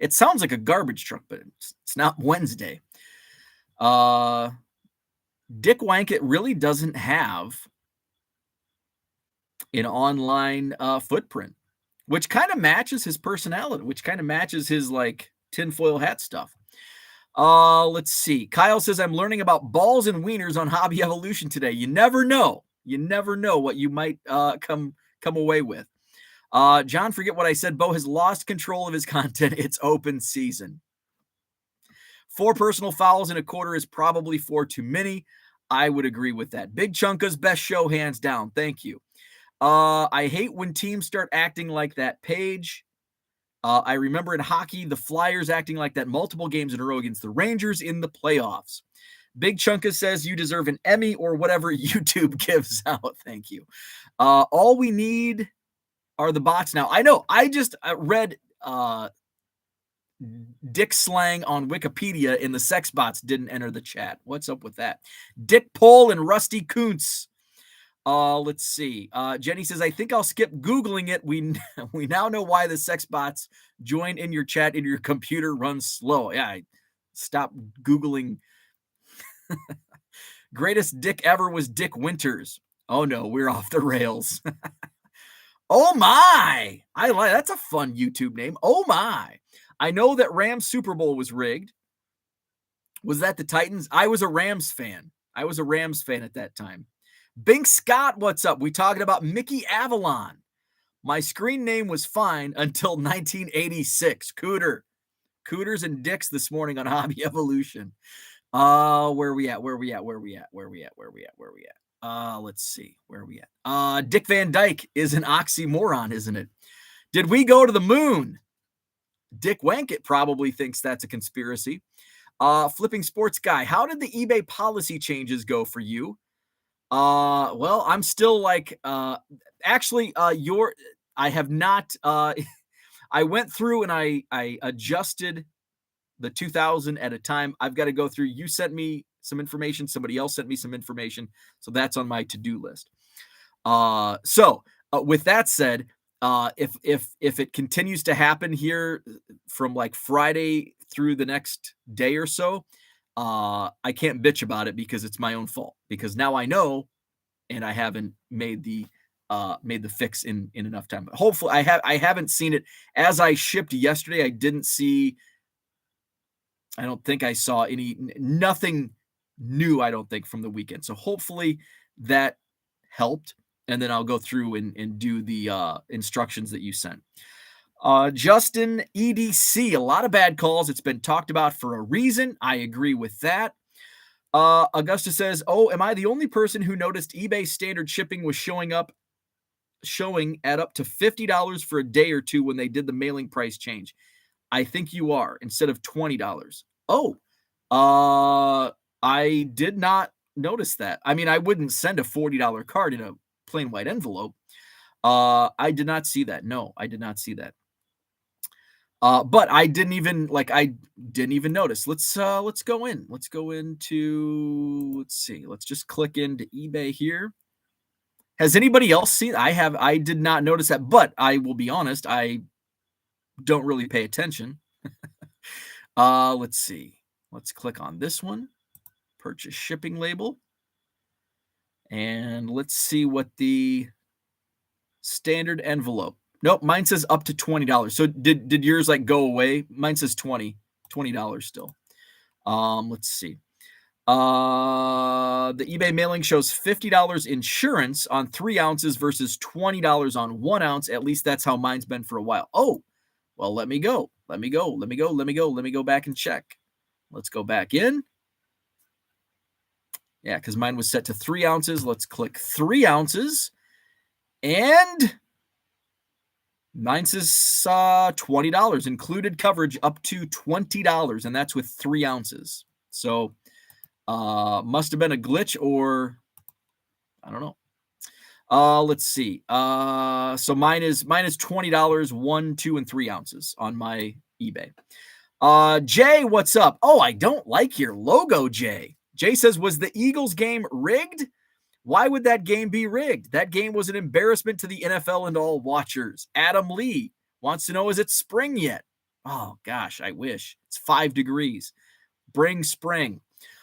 It sounds like a garbage truck, but it's not Wednesday. Dick Wankett really doesn't have an online footprint, which kind of matches his personality, which kind of matches his like tinfoil hat stuff. Let's see. Kyle says, I'm learning about balls and wieners on Hobby Evolution today. You never know. You never know what you might come away with. John, forget what I said. Bo has lost control of his content. It's open season. 4 personal fouls in a quarter is probably 4 too many. I would agree with that. Big Chunka's best show, hands down. Thank you. I hate when teams start acting like that page. I remember in hockey, the Flyers acting like that multiple games in a row against the Rangers in the playoffs. Big Chunka says you deserve an Emmy or whatever YouTube gives out. Thank you. All we need are the bots now. I know. I just read Dick slang on Wikipedia and the sex bots didn't enter the chat. What's up with that? Dick Pole and Rusty Kuntz. Let's see. Jenny says, I think I'll skip Googling it. We now know why the sex bots join in your chat and your computer runs slow. Yeah, I stopped Googling. Greatest dick ever was Dick Winters. Oh no, we're off the rails. Oh my! I like that's a fun YouTube name. Oh my! I know that Rams Super Bowl was rigged. Was that the Titans? I was a Rams fan. I was a Rams fan at that time. Bink Scott, what's up? We talking about Mickey Avalon. My screen name was fine until 1986. Cooters and dicks this morning on Hobby Evolution. Where we at? Let's see. Where are we at? Dick Van Dyke is an oxymoron, isn't it? Did we go to the moon? Dick Wankett probably thinks that's a conspiracy. Flipping Sports Guy, how did the eBay policy changes go for you? Well, I'm still like, I have not, I went through and I adjusted the 2000 at a time. I've got to go through. You sent me some information. Somebody else sent me some information. So that's on my to-do list. With that said, if it continues to happen here from like Friday through the next day or so, I can't bitch about it because it's my own fault, because now I know, and I haven't made the fix in enough time. But hopefully I haven't seen it as I shipped yesterday. I don't think I saw nothing new, I don't think, from the weekend. So hopefully that helped. And then I'll go through and do the instructions that you sent. Justin EDC, a lot of bad calls. It's been talked about for a reason. I agree with that. Augusta says, oh, am I the only person who noticed eBay standard shipping was showing at up to $50 for a day or two when they did the mailing price change? I think you are, instead of $20. Oh, I did not notice that. I mean, I wouldn't send a $40 card in a plain white envelope. I did not see that. No, I did not see that. But I didn't even notice. Let's go in. Let's see. Let's just click into eBay here. Has anybody else seen? I did not notice that, but I will be honest, I don't really pay attention. Let's see. Let's click on this one. Purchase shipping label. And let's see what the standard envelope. Nope, mine says up to $20. So did yours like go away? Mine says $20 still. Let's see. The eBay mailing shows $50 insurance on 3 ounces versus $20 on 1 ounce. At least that's how mine's been for a while. Oh, well, let me go back and check. Let's go back in. Yeah, because mine was set to 3 ounces. Let's click 3 ounces. And mine says $20, included coverage up to $20, and that's with 3 ounces. So must have been a glitch, or I don't know. Let's see. So mine is $20, 1, 2, and 3 ounces on my eBay. Jay, what's up? Oh, I don't like your logo, Jay. Jay says, was the Eagles game rigged? Why would that game be rigged? That game was an embarrassment to the NFL and all watchers. Adam Lee wants to know, is it spring yet? Oh, gosh, I wish. It's 5 degrees. Bring spring.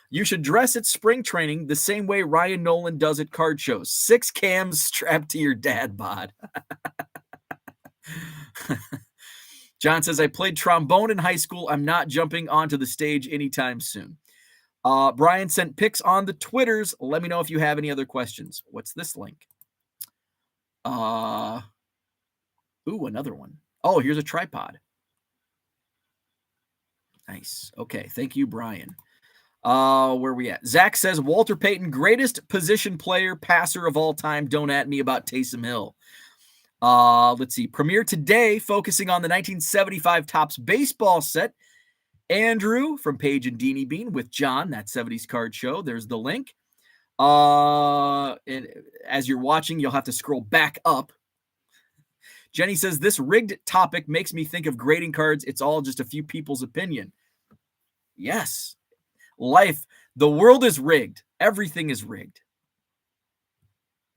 You should dress at spring training the same way Ryan Nolan does at card shows. 6 cams strapped to your dad bod. John says, I played trombone in high school. I'm not jumping onto the stage anytime soon. Brian sent pics on the Twitters. Let me know if you have any other questions. What's this link? Ooh, another one. Oh, here's a tripod. Nice. Okay. Thank you, Brian. Where are we at? Zach says, Walter Payton, greatest position player, passer of all time. Don't at me about Taysom Hill. Let's see. Premiere today, focusing on the 1975 Topps baseball set. Andrew from Page and Deanie Bean with John, that 70s card show. There's the link. And as you're watching, you'll have to scroll back up. Jenny says, this rigged topic makes me think of grading cards. It's all just a few people's opinion. Yes. The world is rigged. Everything is rigged.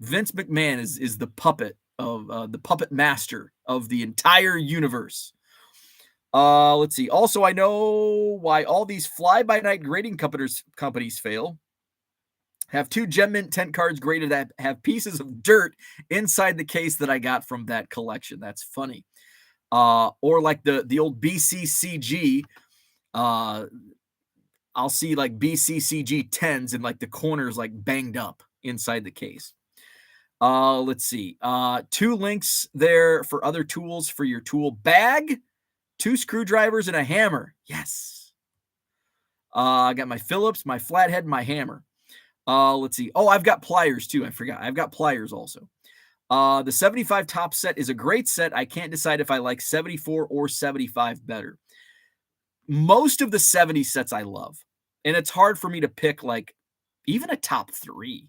Vince McMahon is the puppet of the puppet master of the entire universe. Let's see. Also, I know why all these fly-by-night grading companies fail. Have 2 Gem Mint 10 cards graded that have pieces of dirt inside the case that I got from that collection. That's funny. Or like the old BCCG. I'll see like BCCG 10s and like the corners like banged up inside the case. Let's see. 2 links there for other tools for your tool bag. 2 screwdrivers and a hammer. Yes. I got my Phillips, my flathead, and my hammer. Let's see. Oh, I've got pliers too. I forgot. I've got pliers also. The 75 top set is a great set. I can't decide if I like 74 or 75 better. Most of the 70 sets I love. And it's hard for me to pick like even a top 3.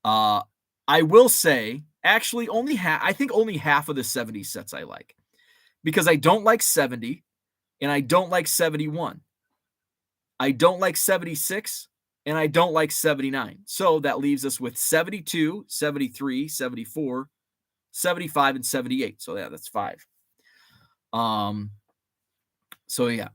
I will say, actually, I think only half of the 70 sets I like. Because I don't like 70 and I don't like 71. I don't like 76 and I don't like 79. So that leaves us with 72, 73, 74, 75, and 78. So yeah, that's 5. So yeah.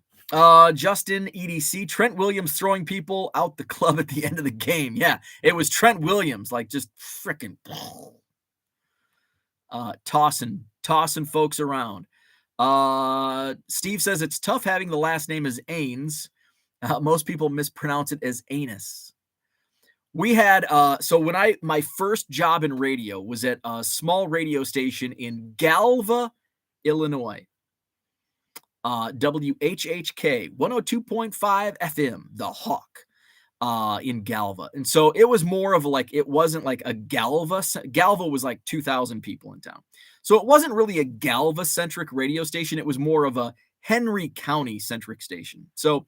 Justin EDC, Trent Williams throwing people out the club at the end of the game. Yeah, it was Trent Williams, like just freaking tossing folks around. Steve says it's tough having the last name as Ains. Most people mispronounce it as anus. We had, so when my first job in radio was at a small radio station in Galva, Illinois. WHHK 102.5 FM, The Hawk, in Galva. And so it was more of like, it wasn't like a Galva was like 2,000 people in town. So it wasn't really a Galva-centric radio station. It was more of a Henry County-centric station. So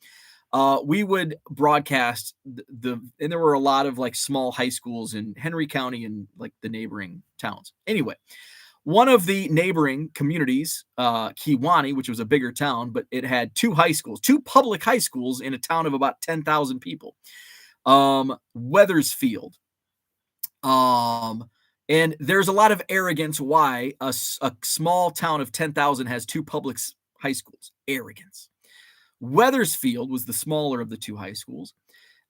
we would broadcast and there were a lot of like small high schools in Henry County and like the neighboring towns. Anyway, one of the neighboring communities, Kewanee, which was a bigger town, but it had 2 public high schools in a town of about 10,000 people. Weathersfield. And there's a lot of arrogance why a small town of 10,000 has 2 public high schools. Arrogance. Weathersfield was the smaller of the 2 high schools.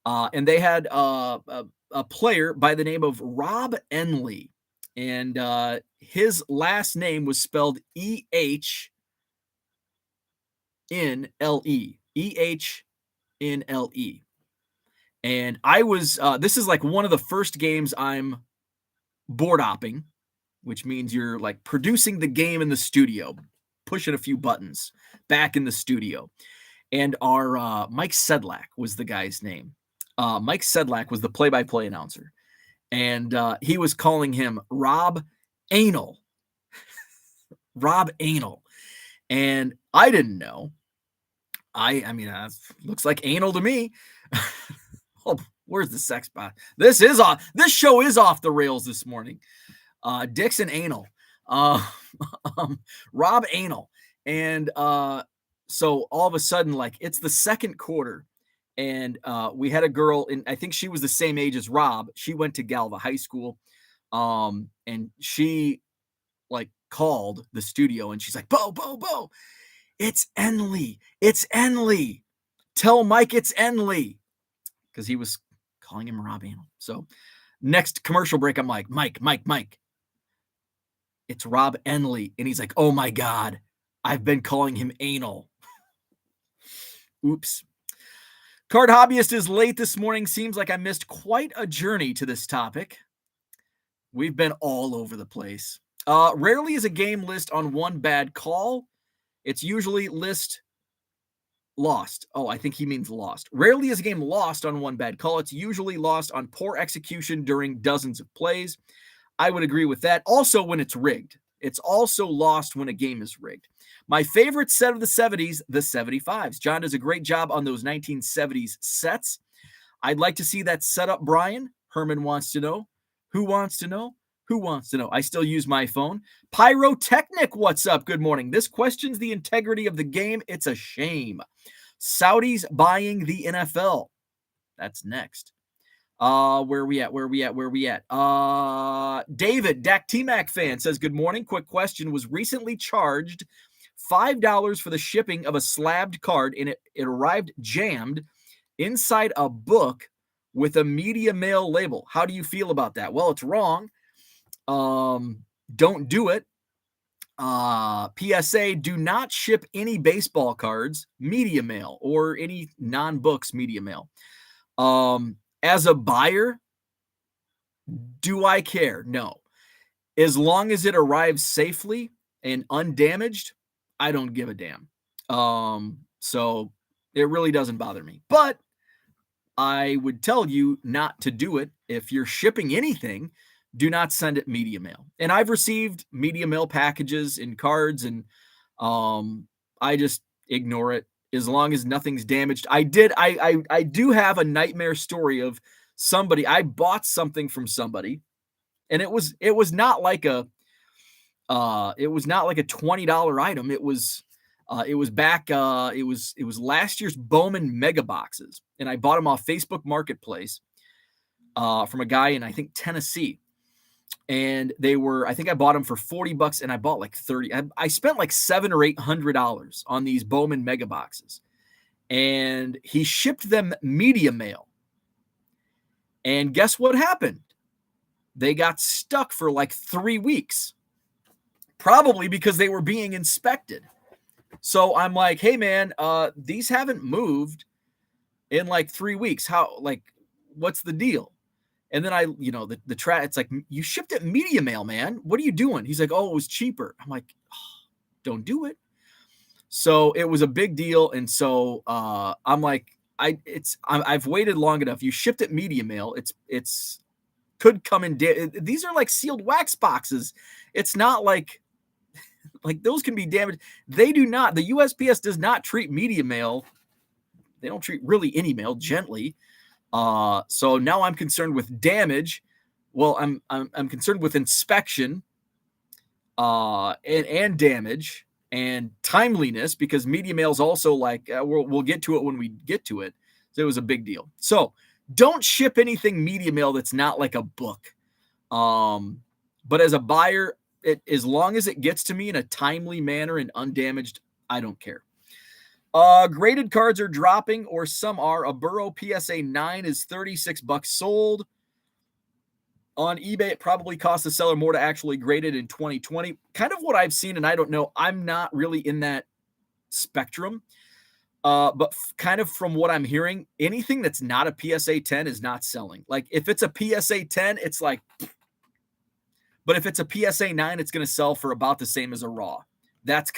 And they had a player by the name of Rob Enley. And his last name was spelled E-H-N-L-E. E-H-N-L-E. And I was, this is like one of the first games I'm board opping, which means you're like producing the game in the studio, pushing a few buttons back in the studio. And our Mike Sedlak was the guy's name. Mike Sedlak was the play-by-play announcer. And he was calling him Rob Anal. Rob Anal. And I didn't know. I mean, looks like anal to me. Oh, where's the sex bot? This show is off the rails this morning. Dixon Anal. Rob Anal. And so all of a sudden, like, it's the second quarter. And we had a girl, and I think she was the same age as Rob. She went to Galva High School. And she like called the studio and she's like, Bo, it's Enley. It's Enley. Tell Mike it's Enley. Because he was calling him Rob Anal. So next commercial break, I'm like, Mike. It's Rob Enley. And he's like, oh my God, I've been calling him Anal. Oops. Card Hobbyist is late this morning. Seems like I missed quite a journey to this topic. We've been all over the place. Rarely is a game list on one bad call. It's usually list lost. Oh, I think he means lost. Rarely is a game lost on one bad call. It's usually lost on poor execution during dozens of plays. I would agree with that. Also, when it's rigged. It's also lost when a game is rigged. My favorite set of the 70s, the 75s. John does a great job on those 1970s sets. I'd like to see that set up, Brian. Herman wants to know. Who wants to know? Who wants to know? I still use my phone. Pyrotechnic, what's up? Good morning. This questions the integrity of the game. It's a shame. Saudis buying the NFL. That's next. Where we at? David, Dak T-Mac fan, says, good morning. Quick question. Was recently charged $5 for the shipping of a slabbed card, and it arrived jammed inside a book with a media mail label. How do you feel about that? Well, it's wrong. Don't do it. PSA, do not ship any baseball cards media mail or any non-books media mail. As a buyer, do I care? No. As long as it arrives safely and undamaged, I don't give a damn. So it really doesn't bother me. But I would tell you not to do it. If you're shipping anything, do not send it media mail. And I've received media mail packages and cards, and I just ignore it as long as nothing's damaged. I do have a nightmare story of somebody. I bought something from somebody, and it was not like a $20 item. It was last year's Bowman mega boxes, and I bought them off Facebook Marketplace from a guy in, I think, Tennessee. And I think I bought them for $40 and I bought like 30. I spent like $700 or $800 on these Bowman mega boxes, and he shipped them media mail. And guess what happened? They got stuck for like 3 weeks, probably because they were being inspected. So I'm like, hey man, these haven't moved in like 3 weeks. What's the deal? And then it's like, you shipped it media mail, man. What are you doing? He's like, oh, it was cheaper. I'm like, oh, don't do it. So it was a big deal. And so I'm like, I've waited long enough. You shipped it media mail. It's could come in. These are like sealed wax boxes. It's not like those can be damaged. They do not. The USPS does not treat media mail. They don't treat really any mail gently. So now I'm concerned with damage. Well, I'm concerned with inspection, and damage and timeliness, because media mail is also like, we'll get to it when we get to it. So it was a big deal. So don't ship anything media mail that's not like a book. But as a buyer, as long as it gets to me in a timely manner and undamaged, I don't care. Graded cards are dropping, or some are. A Burrow PSA 9 is $36 sold. On eBay, it probably cost the seller more to actually grade it in 2020. Kind of what I've seen, and I don't know. I'm not really in that spectrum. But kind of from what I'm hearing, anything that's not a PSA 10 is not selling. Like if it's a PSA 10, it's like, but if it's a PSA 9, it's going to sell for about the same as a raw. That's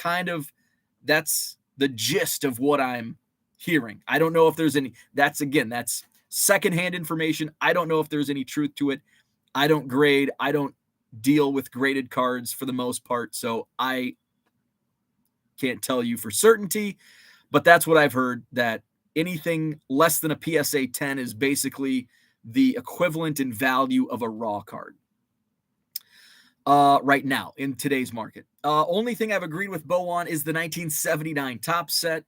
the gist of what I'm hearing. I don't know if there's any, that's secondhand information. I don't know if there's any truth to it. I don't grade. I don't deal with graded cards for the most part. So I can't tell you for certainty, but that's what I've heard, that anything less than a PSA 10 is basically the equivalent in value of a raw card. Right now in today's market. Only thing I've agreed with Bo on is the 1979 top set.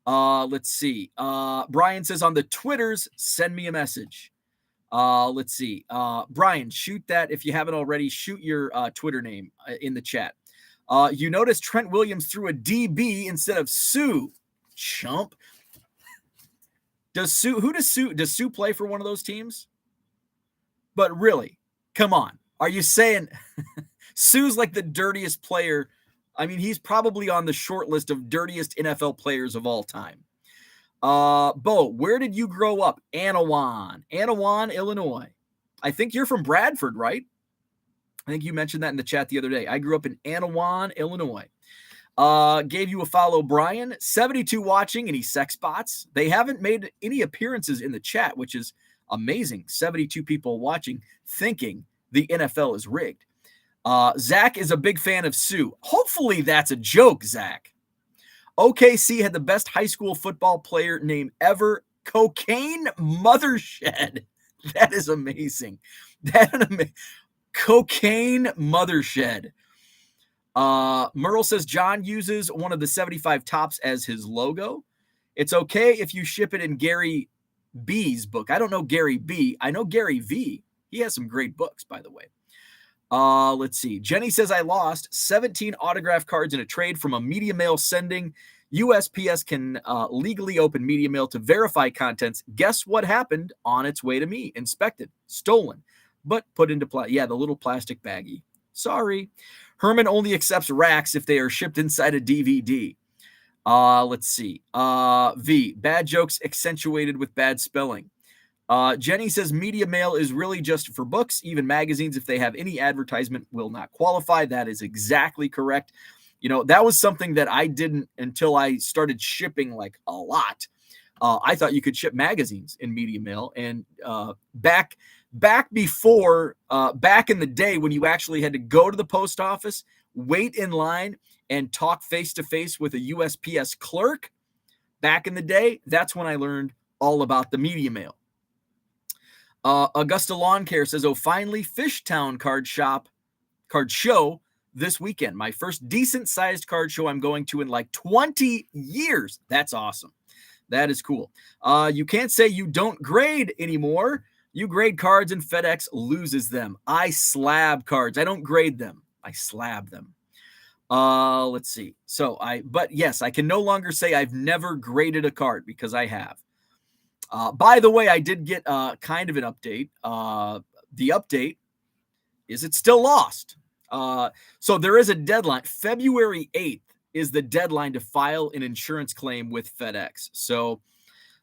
Let's see. Brian says on the Twitters, send me a message. Let's see. Brian, shoot that. If you haven't already, shoot your Twitter name in the chat. You notice Trent Williams threw a DB instead of Sue. Chump. Does Sue play for one of those teams? But really, come on. Are you saying Sue's like the dirtiest player? I mean, he's probably on the short list of dirtiest NFL players of all time. Bo, where did you grow up? Anawan, Illinois. I think you're from Bradford, right? I think you mentioned that in the chat the other day. I grew up in Anawan, Illinois. Gave you a follow, Brian. 72 watching, any sex bots? They haven't made any appearances in the chat, which is amazing. 72 people watching, thinking the NFL is rigged. Zach is a big fan of Sue. Hopefully that's a joke, Zach. OKC had the best high school football player name ever. Cocaine Mothershed. That is amazing. Cocaine Mothershed. Merle says John uses one of the 75 tops as his logo. It's okay if you ship it in Gary B's book. I don't know Gary B. I know Gary V. He has some great books, by the way. Let's see. Jenny says I lost 17 autograph cards in a trade from a media mail sending. USPS can legally open media mail to verify contents. Guess what happened on its way to me? Inspected, stolen, but put into the little plastic baggie. Sorry. Herman only accepts racks if they are shipped inside a DVD. Let's see. V, bad jokes accentuated with bad spelling. Jenny says media mail is really just for books. Even magazines, if they have any advertisement, will not qualify. That is exactly correct. You know, that was something that I didn't until I started shipping like a lot. I thought you could ship magazines in media mail. And back in the day when you actually had to go to the post office, wait in line, and talk face-to-face with a USPS clerk, back in the day, that's when I learned all about the media mail. Augusta Lawn Care says, oh, finally, Fishtown card show this weekend. My first decent-sized card show I'm going to in like 20 years. That's awesome. That is cool. You can't say you don't grade anymore. You grade cards and FedEx loses them. I slab cards. I don't grade them. I slab them. Let's see. But yes, I can no longer say I've never graded a card because I have. By the way, I did get kind of an update. The update is it's still lost. So there is a deadline. February 8th is the deadline to file an insurance claim with FedEx. So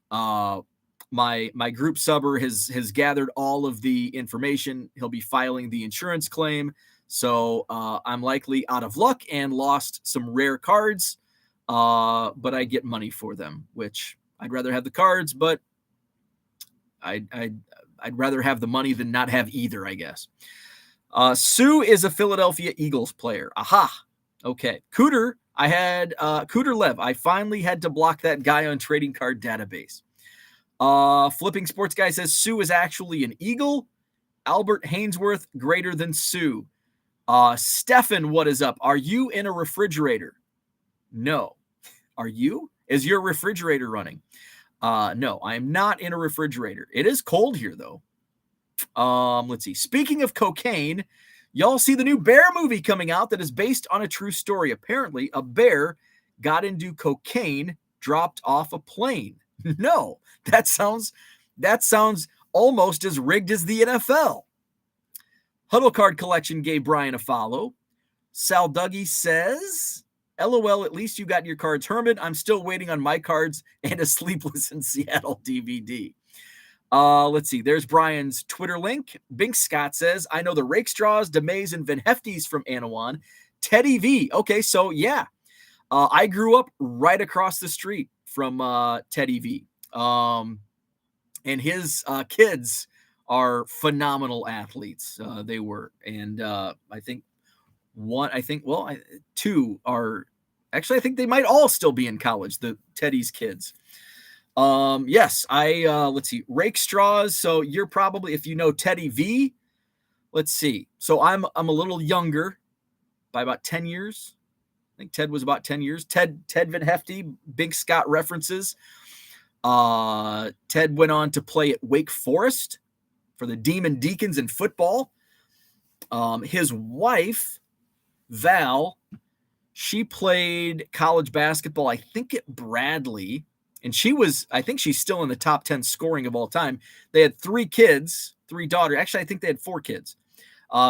my group subber has gathered all of the information. He'll be filing the insurance claim. So I'm likely out of luck and lost some rare cards, but I get money for them, which I'd rather have the cards, but I'd rather have the money than not have either, I guess. Sue is a Philadelphia Eagles player. Aha. Okay. Cooter, I had Cooter Lev. I finally had to block that guy on Trading Card Database. Flipping Sports Guy says Sue is actually an Eagle. Albert Hainsworth greater than Sue. Stefan, what is up? Are you in a refrigerator? No. Are you? Is your refrigerator running? No, I am not in a refrigerator. It is cold here, though. Let's see. Speaking of cocaine, y'all see the new Bear movie coming out that is based on a true story. Apparently, a bear got into cocaine dropped off a plane. No, that sounds almost as rigged as the NFL. Huddle Card Collection gave Brian a follow. Sal Dougie says, LOL, at least you got your cards, Herman. I'm still waiting on my cards and a Sleepless in Seattle DVD. Let's see. There's Brian's Twitter link. Bink Scott says, I know the Rakestraws, DeMays, and Van Hefties from Anawan. Teddy V. Okay, so yeah. I grew up right across the street from Teddy V. And his kids are phenomenal athletes. They were. And I think two are actually, I think they might all still be in college, the Teddy's kids. Yes, let's see, Rake Straws. So you're probably, if you know Teddy V, let's see. So I'm a little younger by about 10 years. I think Ted was about 10 years. Ted Van Hefty, Big Scott references. Ted went on to play at Wake Forest for the Demon Deacons in football. His wife, Val, she played college basketball, I think at Bradley. And I think she's still in the top 10 scoring of all time. They had three daughters. Actually, I think they had four kids.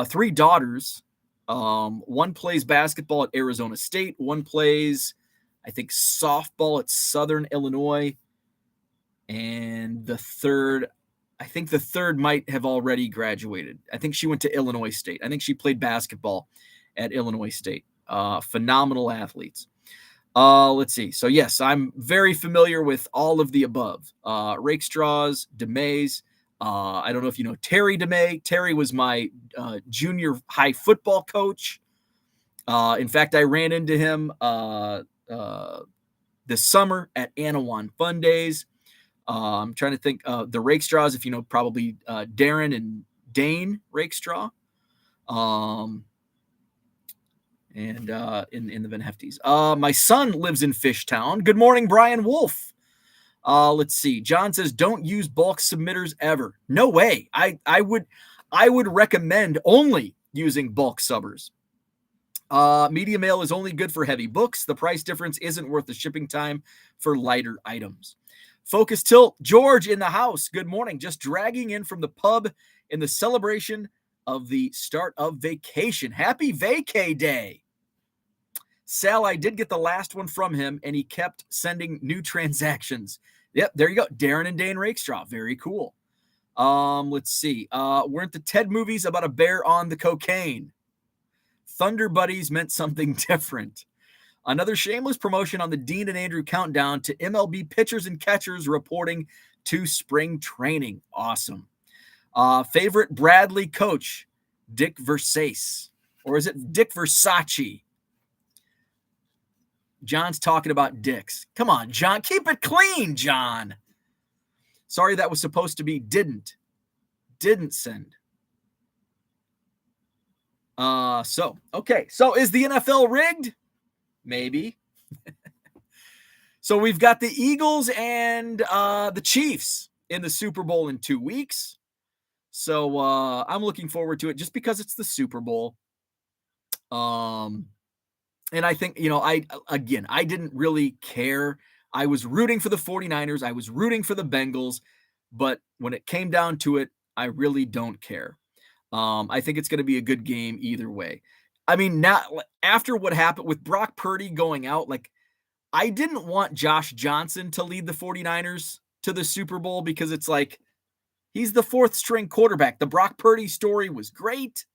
Three daughters. One plays basketball at Arizona State. One plays, I think, softball at Southern Illinois. And the third might have already graduated. I think she went to Illinois State. I think she played basketball at Illinois State. Phenomenal athletes. Let's see. So yes, I'm very familiar with all of the above. Rake Straws, DeMays. I don't know if you know Terry DeMay. Terry was my junior high football coach. In fact, I ran into him this summer at Anawan Fun Days. I'm trying to think. The Rake Straws, if you know, probably Darren and Dane Rakestraw. And in the Van Hefties. My son lives in Fishtown. Good morning, Brian Wolf. Let's see. John says, don't use bulk submitters ever. No way. I would recommend only using bulk subbers. Media mail is only good for heavy books. The price difference isn't worth the shipping time for lighter items. Focus Tilt, George in the house. Good morning. Just dragging in from the pub in the celebration of the start of vacation. Happy vacay day. Sal, I did get the last one from him, and he kept sending new transactions. Yep, there you go. Darren and Dane Rakestraw. Very cool. Let's see. Weren't the Ted movies about a bear on the cocaine? Thunder Buddies meant something different. Another shameless promotion on the Dean and Andrew countdown to MLB pitchers and catchers reporting to spring training. Awesome. Favorite Bradley coach, Dick Versace. Or is it Dick Versace? John's talking about dicks. Come on, John. Keep it clean, John. Sorry, that was supposed to be didn't send. Okay. So is the NFL rigged? Maybe. So we've got the Eagles and the Chiefs in the Super Bowl in 2 weeks. So I'm looking forward to it just because it's the Super Bowl. And I think, I didn't really care. I was rooting for the 49ers. I was rooting for the Bengals. But when it came down to it, I really don't care. I think it's going to be a good game either way. I mean, now after what happened with Brock Purdy going out, I didn't want Josh Johnson to lead the 49ers to the Super Bowl because it's like he's the fourth string quarterback. The Brock Purdy story was great.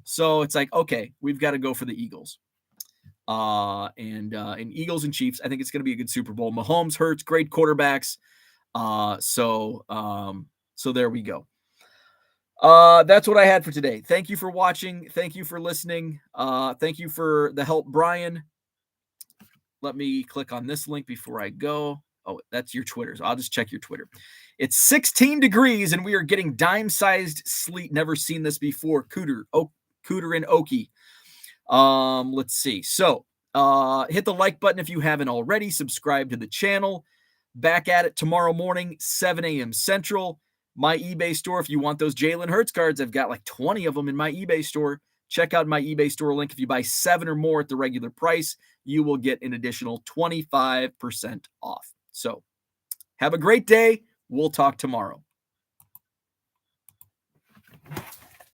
So it's like, okay, we've got to go for the Eagles. And Eagles and Chiefs, I think it's going to be a good Super Bowl. Mahomes, Hurts, great quarterbacks. So there we go. That's what I had for today. Thank you for watching. Thank you for listening. Thank you for the help, Brian. Let me click on this link before I go. Oh, that's your Twitter. So I'll just check your Twitter. It's 16 degrees and we are getting dime-sized sleet. Never seen this before. Cooter and Okie. Let's see. So, hit the like button if you haven't already. Subscribe to the channel. Back at it tomorrow morning, 7 a.m. Central. My eBay store, if you want those Jalen Hurts cards, I've got like 20 of them in my eBay store. Check out my eBay store link. If you buy 7 or more at the regular price, you will get an additional 25% off. So, have a great day. We'll talk tomorrow.